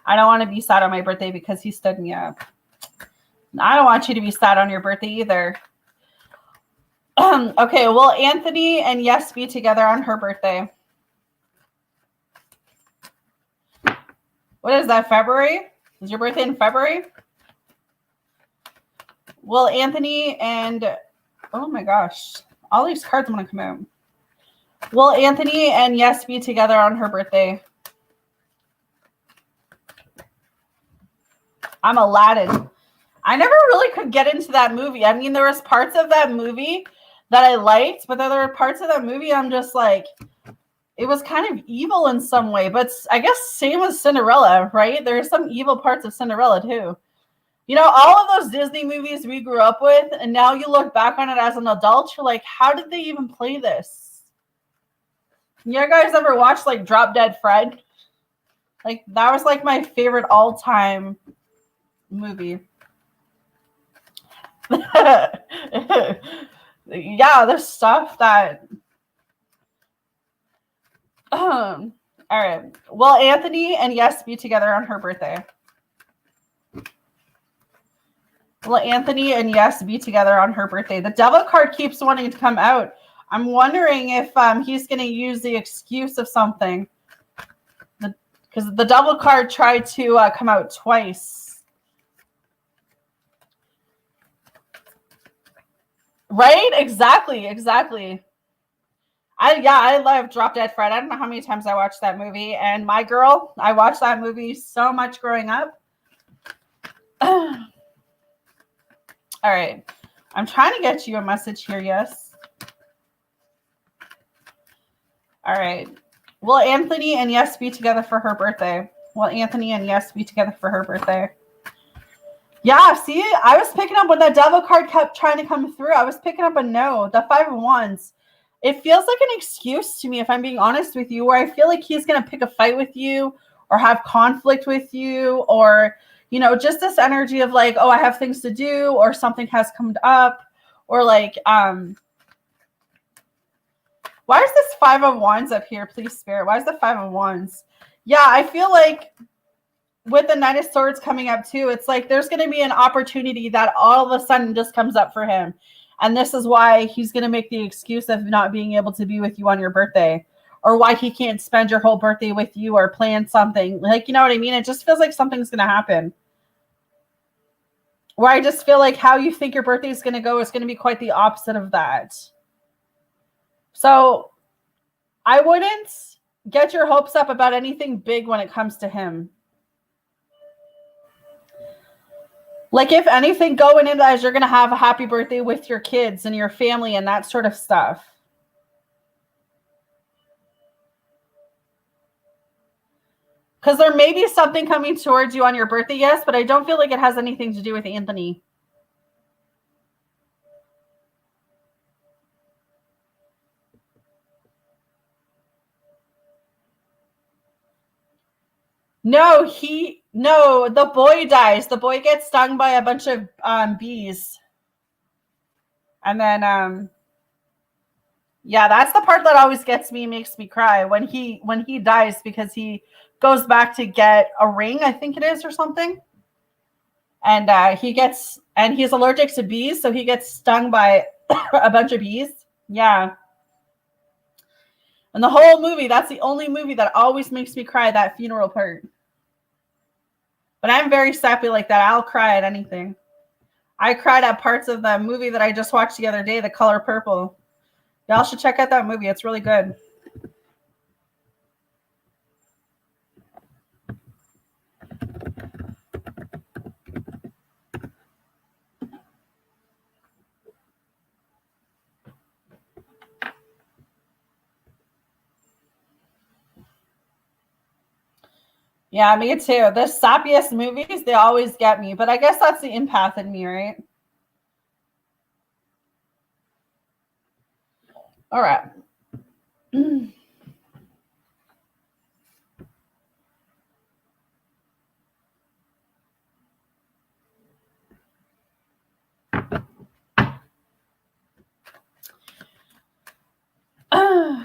I don't want to be sad on my birthday because he stood me up. I don't want you to be sad on your birthday either. Okay, will Anthony and Yes be together on her birthday? What is that, February? Is your birthday in February? Will Anthony and... Oh my gosh. All these cards want to come out. Will Anthony and Yes be together on her birthday? I'm Aladdin. I never really could get into that movie. I mean, there was parts of that movie that I liked, but there were parts of that movie I'm just like, it was kind of evil in some way. But I guess same as Cinderella, right? There are some evil parts of Cinderella too. You know, all of those Disney movies we grew up with, and now you look back on it as an adult, you're like, how did they even play this? You guys ever watch like Drop Dead Fred? Like that was like my favorite all-time movie. Yeah, there's stuff that all right. Will Anthony and Yes be together on her birthday? Will Anthony and Yes be together on her birthday? The devil card keeps wanting to come out. I'm wondering if he's going to use the excuse of something. Because the devil card tried to come out twice. Right? Exactly. I love Drop Dead Fred. I don't know how many times I watched that movie. And My Girl, I watched that movie so much growing up. All right. I'm trying to get you a message here, yes. All right. Will Anthony and Yes be together for her birthday? Will Anthony and Yes be together for her birthday? Yeah, see, I was picking up when that devil card kept trying to come through. I was picking up a no. The 5 of Wands. It feels like an excuse to me, if I'm being honest with you, where I feel like he's going to pick a fight with you or have conflict with you, or, you know, just this energy of like, oh, I have things to do, or something has come up, or like, why is this 5 of Wands up here? Please, Spirit. Why is the 5 of Wands? Yeah, I feel like with the Knight of Swords coming up too, it's like there's going to be an opportunity that all of a sudden just comes up for him. And this is why he's going to make the excuse of not being able to be with you on your birthday, or why he can't spend your whole birthday with you or plan something. Like, you know what I mean? It just feels like something's going to happen. Where I just feel like how you think your birthday is going to go is going to be quite the opposite of that. So I wouldn't get your hopes up about anything big when it comes to him. Like, if anything, going into as you're going to have a happy birthday with your kids and your family and that sort of stuff. Because there may be something coming towards you on your birthday, yes, but I don't feel like it has anything to do with Anthony. No, the boy dies. The boy gets stung by a bunch of bees. And then, yeah, that's the part that always gets me, makes me cry when he dies, because he goes back to get a ring, I think it is, or something. And he's allergic to bees, so he gets stung by a bunch of bees. Yeah. And the whole movie, that's the only movie that always makes me cry, that funeral part. But I'm very sappy like that. I'll cry at anything. I cried at parts of the movie that I just watched the other day, The Color Purple. Y'all should check out that movie. It's really good. Yeah, me too. The sappiest movies, they always get me. But I guess that's the empath in me, right? All right.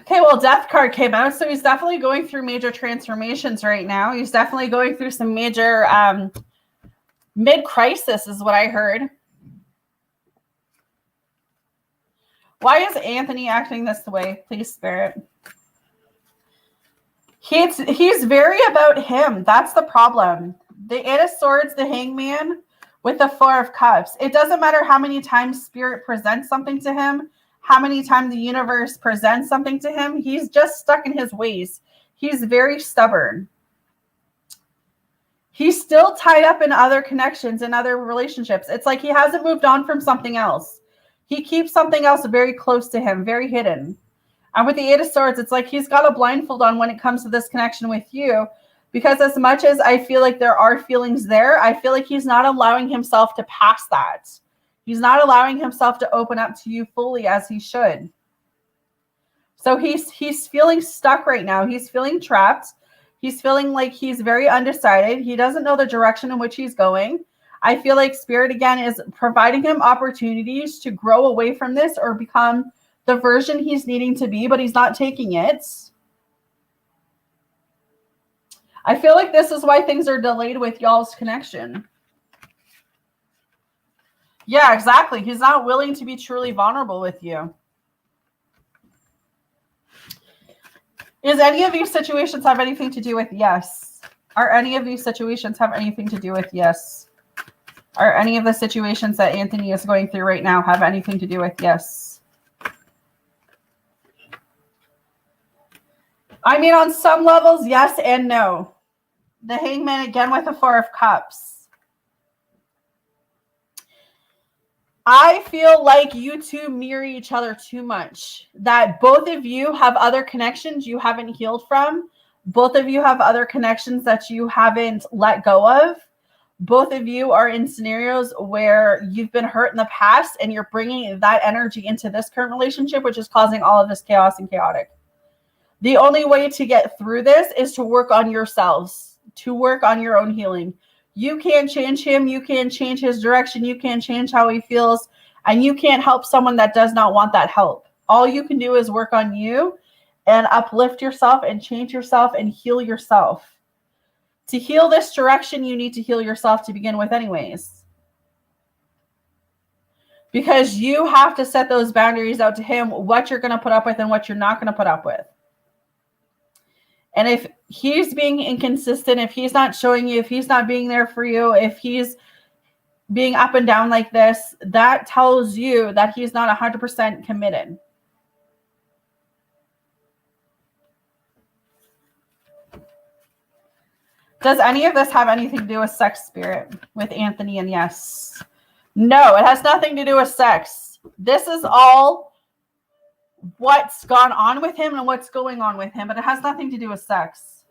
Okay, well, Death card came out, so he's definitely going through major transformations right now. He's definitely going through some major mid-crisis is what I heard. Why is Anthony acting this way? Please, Spirit. He's very about him. That's the problem. The 8 of Swords, the Hangman, with the 4 of Cups. It doesn't matter how many times Spirit presents something to him, how many times the universe presents something to him. He's just stuck in his ways. He's very stubborn. He's still tied up in other connections and other relationships. It's like he hasn't moved on from something else. He keeps something else very close to him, very hidden. And with the 8 of Swords, it's like he's got a blindfold on when it comes to this connection with you. Because as much as I feel like there are feelings there, I feel like he's not allowing himself to pass that. He's not allowing himself to open up to you fully as he should. So he's feeling stuck right now. He's feeling trapped. He's feeling like he's very undecided. He doesn't know the direction in which he's going. I feel like Spirit, again, is providing him opportunities to grow away from this or become the version he's needing to be, but he's not taking it. I feel like this is why things are delayed with y'all's connection. Yeah, exactly. He's not willing to be truly vulnerable with you. Is any of these situations have anything to do with yes? Are any of these situations have anything to do with yes? Are any of the situations that Anthony is going through right now have anything to do with yes? I mean, on some levels, yes and no. The Hangman again with the Four of Cups. I feel like you two mirror each other too much. That both of you have other connections you haven't healed from. Both of you have other connections that you haven't let go of. Both of you are in scenarios where you've been hurt in the past and you're bringing that energy into this current relationship, which is causing all of this chaos and chaotic. The only way to get through this is to work on yourselves, to work on your own healing. You can't change him. You can't change his direction. You can't change how he feels. And you can't help someone that does not want that help. All you can do is work on you and uplift yourself and change yourself and heal yourself. To heal this direction, you need to heal yourself to begin with anyways. Because you have to set those boundaries out to him, what you're going to put up with and what you're not going to put up with. And if he's being inconsistent, if he's not showing you, if he's not being there for you, if he's being up and down like this, that tells you that he's not 100% committed. Does any of this have anything to do with sex, Spirit, with Anthony? And yes. No, it has nothing to do with sex. This is all what's gone on with him and what's going on with him, but it has nothing to do with sex.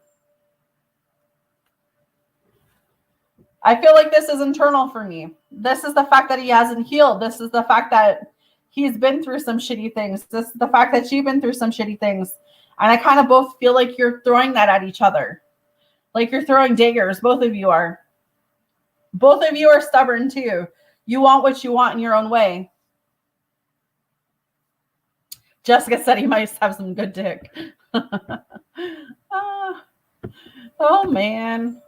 I feel like this is internal for me. This is the fact that he hasn't healed. This is the fact that he's been through some shitty things. This is the fact that you've been through some shitty things. And I kind of both feel like you're throwing that at each other. Like you're throwing daggers. Both of you are. Both of you are stubborn too. You want what you want in your own way. Jessica said he might have some good dick. Oh, man.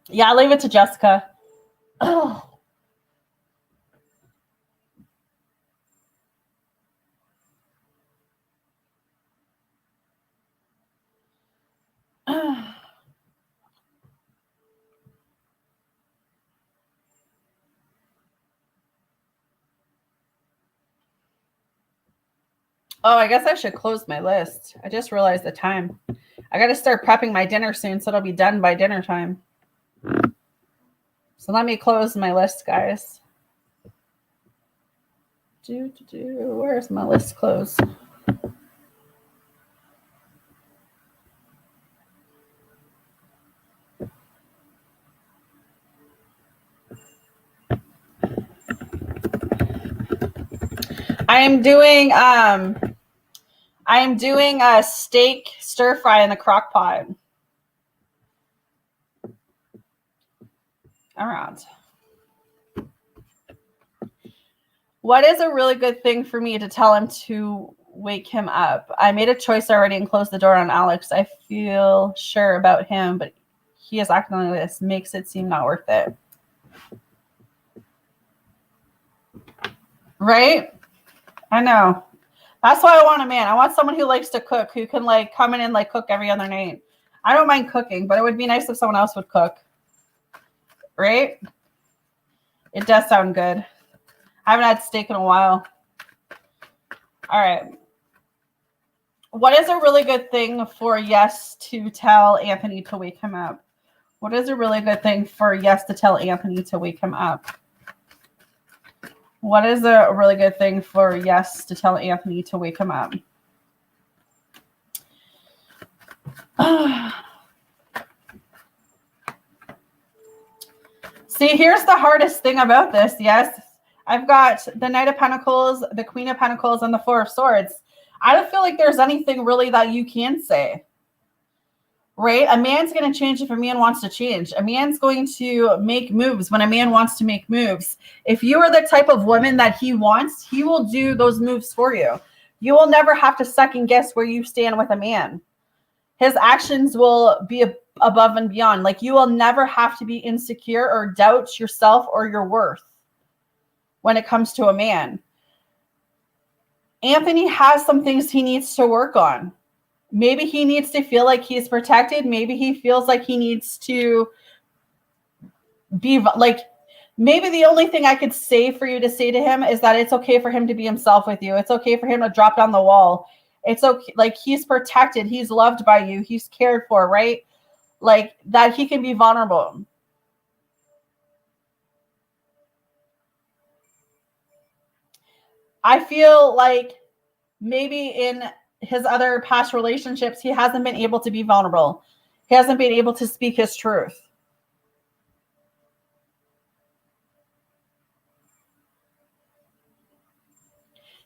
Yeah, leave it to Jessica. Oh. Oh, I guess I should close my list. I just realized the time. I got to start prepping my dinner soon, so it'll be done by dinner time. So let me close my list, guys. Where's my list closed? I am doing a steak stir fry in the crock pot. All right. What is a really good thing for me to tell him to wake him up? I made a choice already and closed the door on Alex. I feel sure about him, but he is acting like this. Makes it seem not worth it. Right? I know. That's why I want a man. I want someone who likes to cook, who can like come in and like cook every other night. I don't mind cooking, but it would be nice if someone else would cook. Right? It does sound good. I haven't had steak in a while. All right. What is a really good thing for Yes to tell Anthony to wake him up? What is a really good thing for Yes to tell Anthony to wake him up? What is a really good thing for Yes to tell Anthony to wake him up? See, here's the hardest thing about this, Yes. I've got the Knight of Pentacles, the Queen of Pentacles, and the Four of Swords. I don't feel like there's anything really that you can say. Right? A man's going to change if a man wants to change. A man's going to make moves when a man wants to make moves. If you are the type of woman that he wants, he will do those moves for you. You will never have to second guess where you stand with a man. His actions will be above and beyond. Like, you will never have to be insecure or doubt yourself or your worth when it comes to a man. Anthony has some things he needs to work on. Maybe he needs to feel like he's protected. Maybe he feels like he needs to be like, maybe the only thing I could say for you to say to him is that it's okay for him to be himself with you. It's okay for him to drop down the wall. It's okay. Like, he's protected. He's loved by you. He's cared for, right? Like, that he can be vulnerable. I feel like maybe in his other past relationships, he hasn't been able to be vulnerable. He hasn't been able to speak his truth.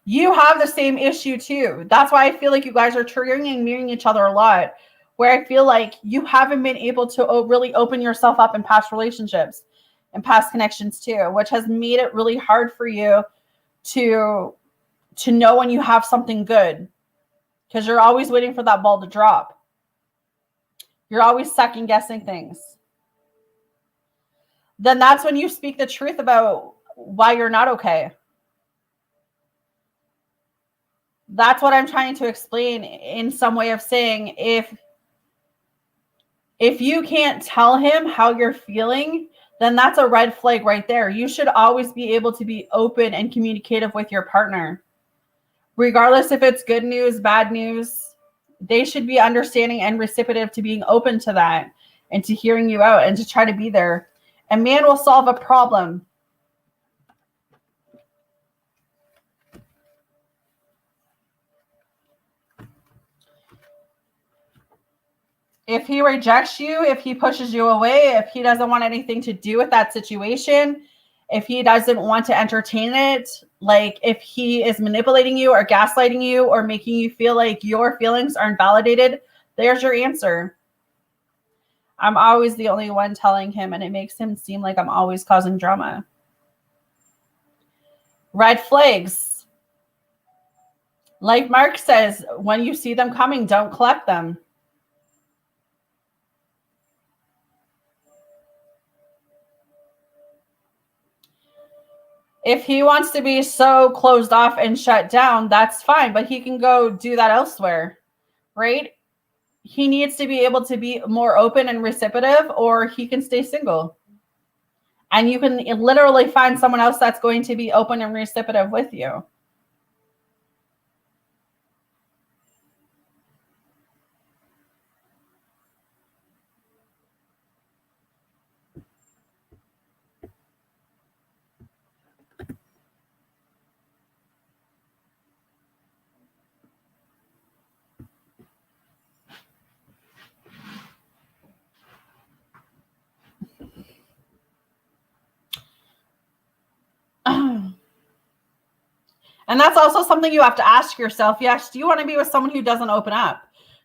You have the same issue too. That's why I feel like you guys are triggering and mirroring each other a lot, where I feel like you haven't been able to really open yourself up in past relationships and past connections too, which has made it really hard for you to know when you have something good, because you're always waiting for that ball to drop. You're always second guessing things. Then that's when you speak the truth about why you're not okay. That's what I'm trying to explain in some way of saying, if you can't tell him how you're feeling, then that's a red flag right there. You should always be able to be open and communicative with your partner. Regardless if it's good news, bad news, they should be understanding and receptive to being open to that and to hearing you out and to try to be there. A man will solve a problem. If he rejects you, if he pushes you away, if he doesn't want anything to do with that situation, if he doesn't want to entertain it, like if he is manipulating you or gaslighting you or making you feel like your feelings aren't validated, there's your answer. I'm always the only one telling him, and it makes him seem like I'm always causing drama. Red flags. Like Mark says, when you see them coming, don't collect them. If he wants to be so closed off and shut down, that's fine, but he can go do that elsewhere, right? He needs to be able to be more open and receptive, or he can stay single. And you can literally find someone else that's going to be open and receptive with you. And that's also something you have to ask yourself. Yes, do you want to be with someone who doesn't open up?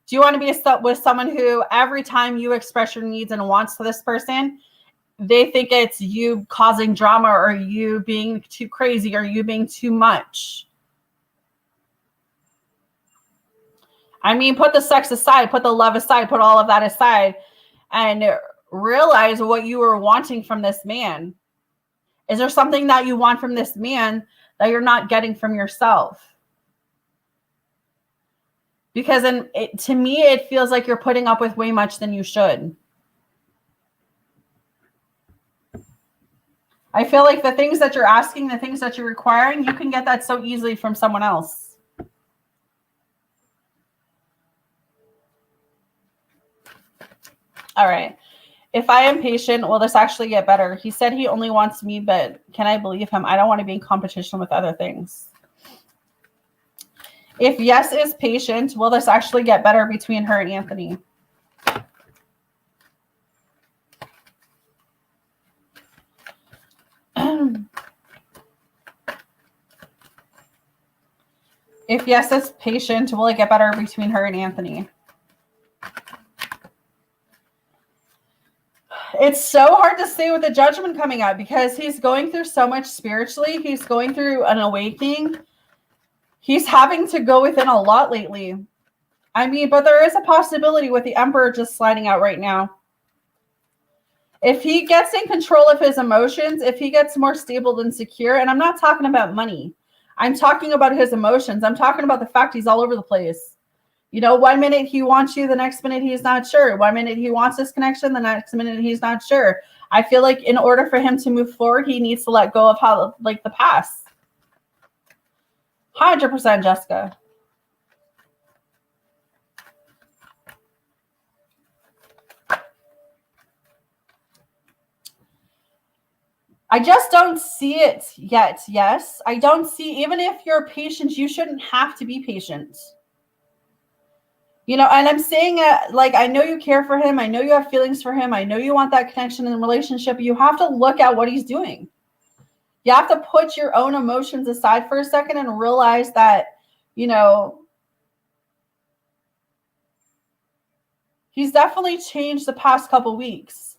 Do you want to be with someone who every time you express your needs and wants to this person, they think it's you causing drama or you being too crazy or you being too much? I mean, put the sex aside, put the love aside, put all of that aside, and realize what you were wanting from this man. Is there something that you want from this man that you're not getting from yourself? Because to me, it feels like you're putting up with way much than you should. I feel like the things that you're asking, the things that you're requiring, you can get that so easily from someone else. All right. If I am patient, will this actually get better? He said he only wants me, but can I believe him? I don't want to be in competition with other things. If yes is patient, will this actually get better between her and Anthony? If yes is patient, will it get better between her and Anthony? It's so hard to say with the Judgment coming up because he's going through so much spiritually. He's going through an awakening. He's having to go within a lot lately. I mean, but there is a possibility with the Emperor just sliding out right now. If he gets in control of his emotions, if he gets more stable and secure, and I'm not talking about money, I'm talking about his emotions. I'm talking about the fact he's all over the place. You know, 1 minute he wants you, the next minute he's not sure. 1 minute he wants this connection, the next minute he's not sure. I feel like in order for him to move forward, he needs to let go of how, like, the past. 100%, Jessica. I just don't see it yet. Yes, I don't see, even if you're patient, you shouldn't have to be patient. You know, and I'm saying, like, I know you care for him. I know you have feelings for him. I know you want that connection in the relationship. You have to look at what he's doing. You have to put your own emotions aside for a second and realize that, you know, he's definitely changed the past couple weeks.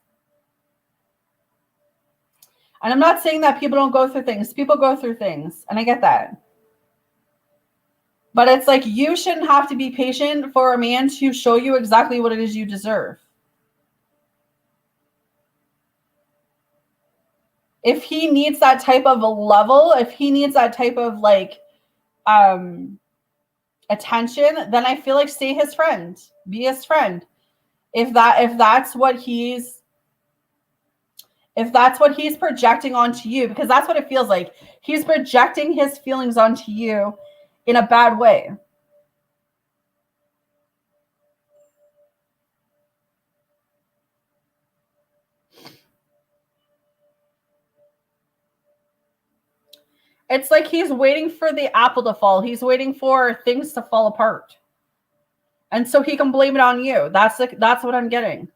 And I'm not saying that people don't go through things. People go through things, and I get that. But it's like, you shouldn't have to be patient for a man to show you exactly what it is you deserve. If he needs that type of a level, if he needs that type of, like, attention, then I feel like stay his friend. Be his friend. If that's what he's projecting onto you, because that's what it feels like. He's projecting his feelings onto you in a bad way. It's like he's waiting for the apple to fall. He's waiting for things to fall apart. And so he can blame it on you. That's what I'm getting.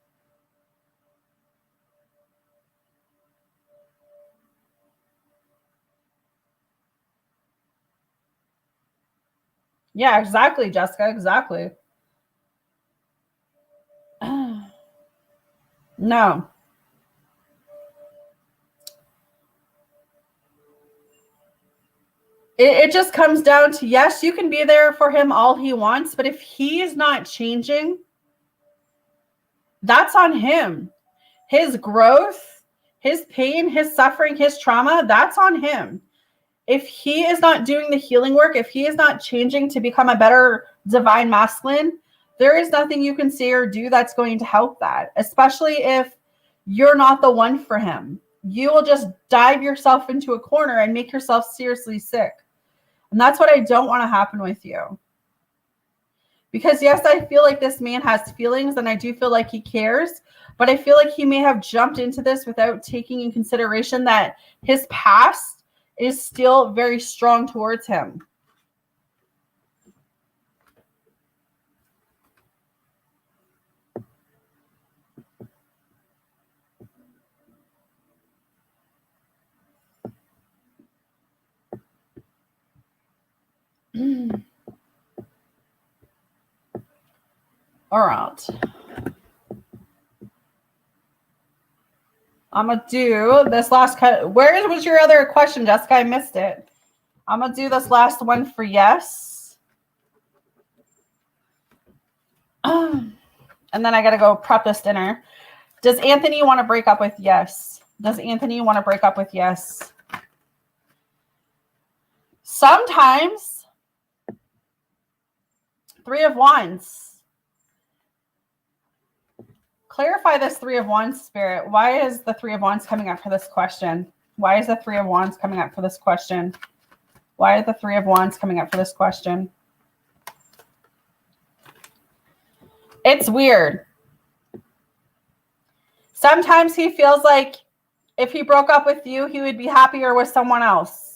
Yeah, exactly, Jessica. Exactly. No. It just comes down to, yes, you can be there for him all he wants, but if he's not changing, that's on him. His growth, his pain, his suffering, his trauma, that's on him. If he is not doing the healing work, if he is not changing to become a better divine masculine, there is nothing you can say or do that's going to help that, especially if you're not the one for him. You will just dive yourself into a corner and make yourself seriously sick. And that's what I don't want to happen with you. Because yes, I feel like this man has feelings, and I do feel like he cares, but I feel like he may have jumped into this without taking in consideration that his past is still very strong towards him. All right. I'm going to do this last cut. Where was your other question, Jessica? I missed it. I'm going to do this last one for yes. And then I got to go prep this dinner. Does Anthony want to break up with yes? Does Anthony want to break up with yes? Sometimes. Three of Wands. Clarify this Three of Wands, Spirit. Why is the Three of Wands coming up for this question? Why is the Three of Wands coming up for this question? Why are the Three of Wands coming up for this question? It's weird. Sometimes he feels like if he broke up with you, he would be happier with someone else.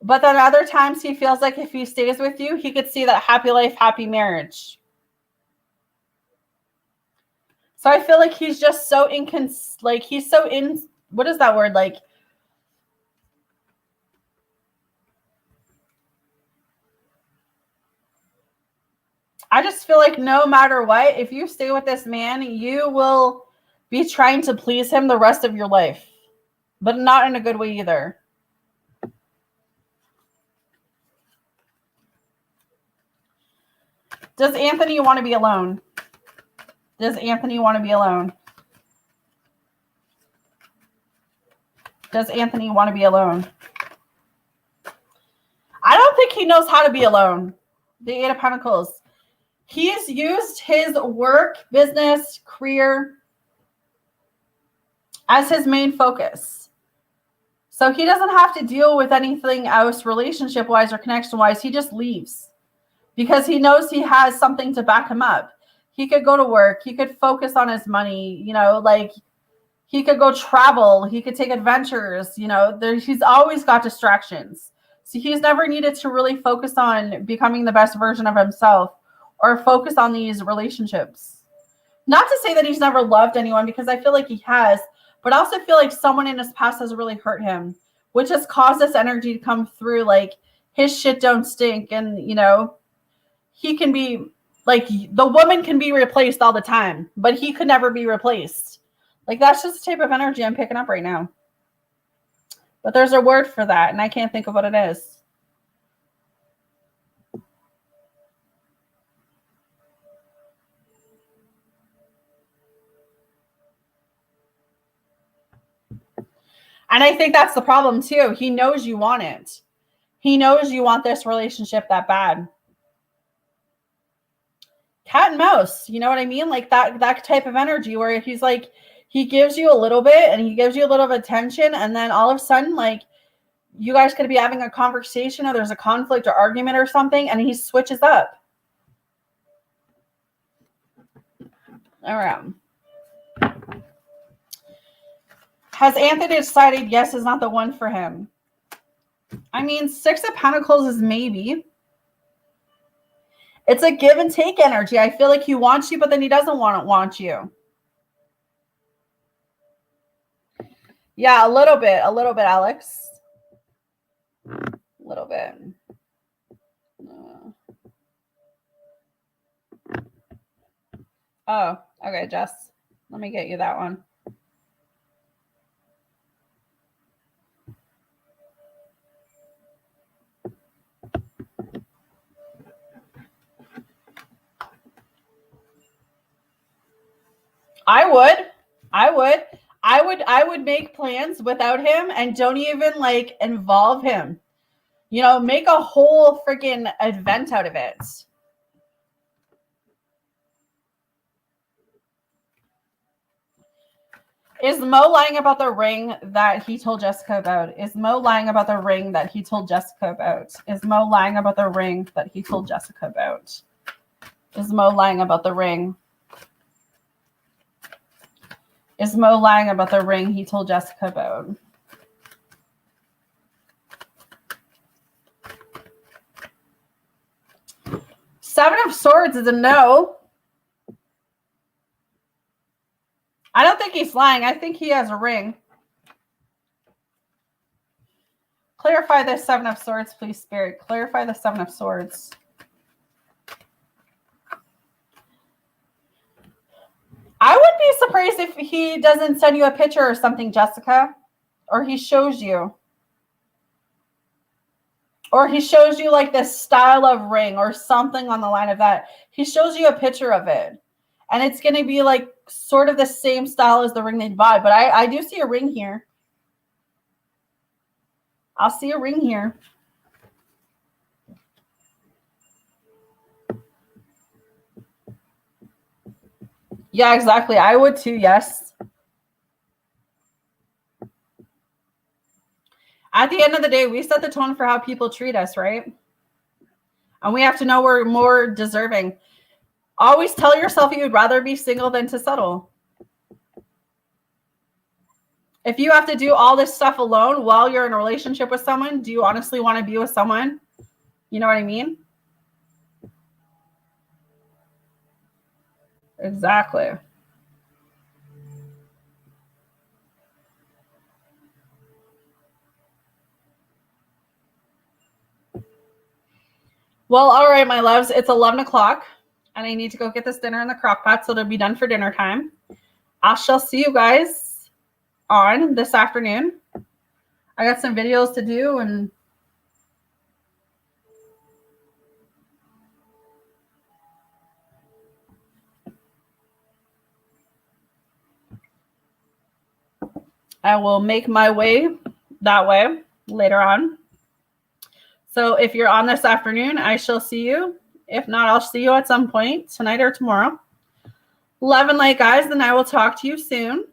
But then other times he feels like if he stays with you, he could see that happy life, happy marriage. So I feel like he's just so what is that word? Like, I just feel like no matter what, if you stay with this man, you will be trying to please him the rest of your life, but not in a good way either. Does Anthony want to be alone? Does Anthony want to be alone? Does Anthony want to be alone? I don't think he knows how to be alone. The Eight of Pentacles. He's used his work, business, career as his main focus. So he doesn't have to deal with anything else relationship-wise or connection-wise. He just leaves because he knows he has something to back him up. He could go to work. He could focus on his money, you know, like he could go travel. He could take adventures, you know, he's always got distractions. So he's never needed to really focus on becoming the best version of himself or focus on these relationships. Not to say that he's never loved anyone, because I feel like he has, but I also feel like someone in his past has really hurt him, which has caused this energy to come through. Like his shit don't stink. And, you know, he can be like, the woman can be replaced all the time, but he could never be replaced. Like that's just the type of energy I'm picking up right now. But there's a word for that, and I can't think of what it is. And I think that's the problem too. He knows you want it. He knows you want this relationship that bad. Cat and mouse, you know what I mean? Like that type of energy where he's like, he gives you a little bit and he gives you a little bit of attention, and then all of a sudden, like, you guys could be having a conversation or there's a conflict or argument or something, and he switches up. All right. Has Anthony decided yes is not the one for him? I mean, Six of Pentacles is maybe. It's a give and take energy. I feel like he wants you, but then he doesn't want you. Yeah, a little bit, Alex. A little bit. Oh, okay, Jess. Let me get you that one. I would make plans without him and don't even like involve him. You know, make a whole freaking event out of it. Is Mo lying about the ring that he told Jessica about? Is Mo lying about the ring that he told Jessica about? Is Mo lying about the ring that he told Jessica about? Is Mo lying about the ring? Is Mo lying about the ring he told Jessica about? Seven of Swords is a no. I don't think he's lying. I think he has a ring. Clarify the Seven of Swords, please, Spirit. Clarify the Seven of Swords. I would be surprised if he doesn't send you a picture or something, Jessica. Or he shows you. Or he shows you like this style of ring or something on the line of that. He shows you a picture of it. And it's going to be like sort of the same style as the ring they buy. But I do see a ring here. I'll see a ring here. Yeah, exactly. I would too, yes. At the end of the day, we set the tone for how people treat us, right? And we have to know we're more deserving. Always tell yourself you would rather be single than to settle. If you have to do all this stuff alone while you're in a relationship with someone, do you honestly want to be with someone? You know what I mean? Exactly. Well, all right, my loves. It's 11 o'clock, and I need to go get this dinner in the crock pot, so it'll be done for dinner time. I shall see you guys on this afternoon. I got some videos to do, and I will make my way that way later on. So if you're on this afternoon, I shall see you. If not, I'll see you at some point tonight or tomorrow. Love and light, guys, then I will talk to you soon.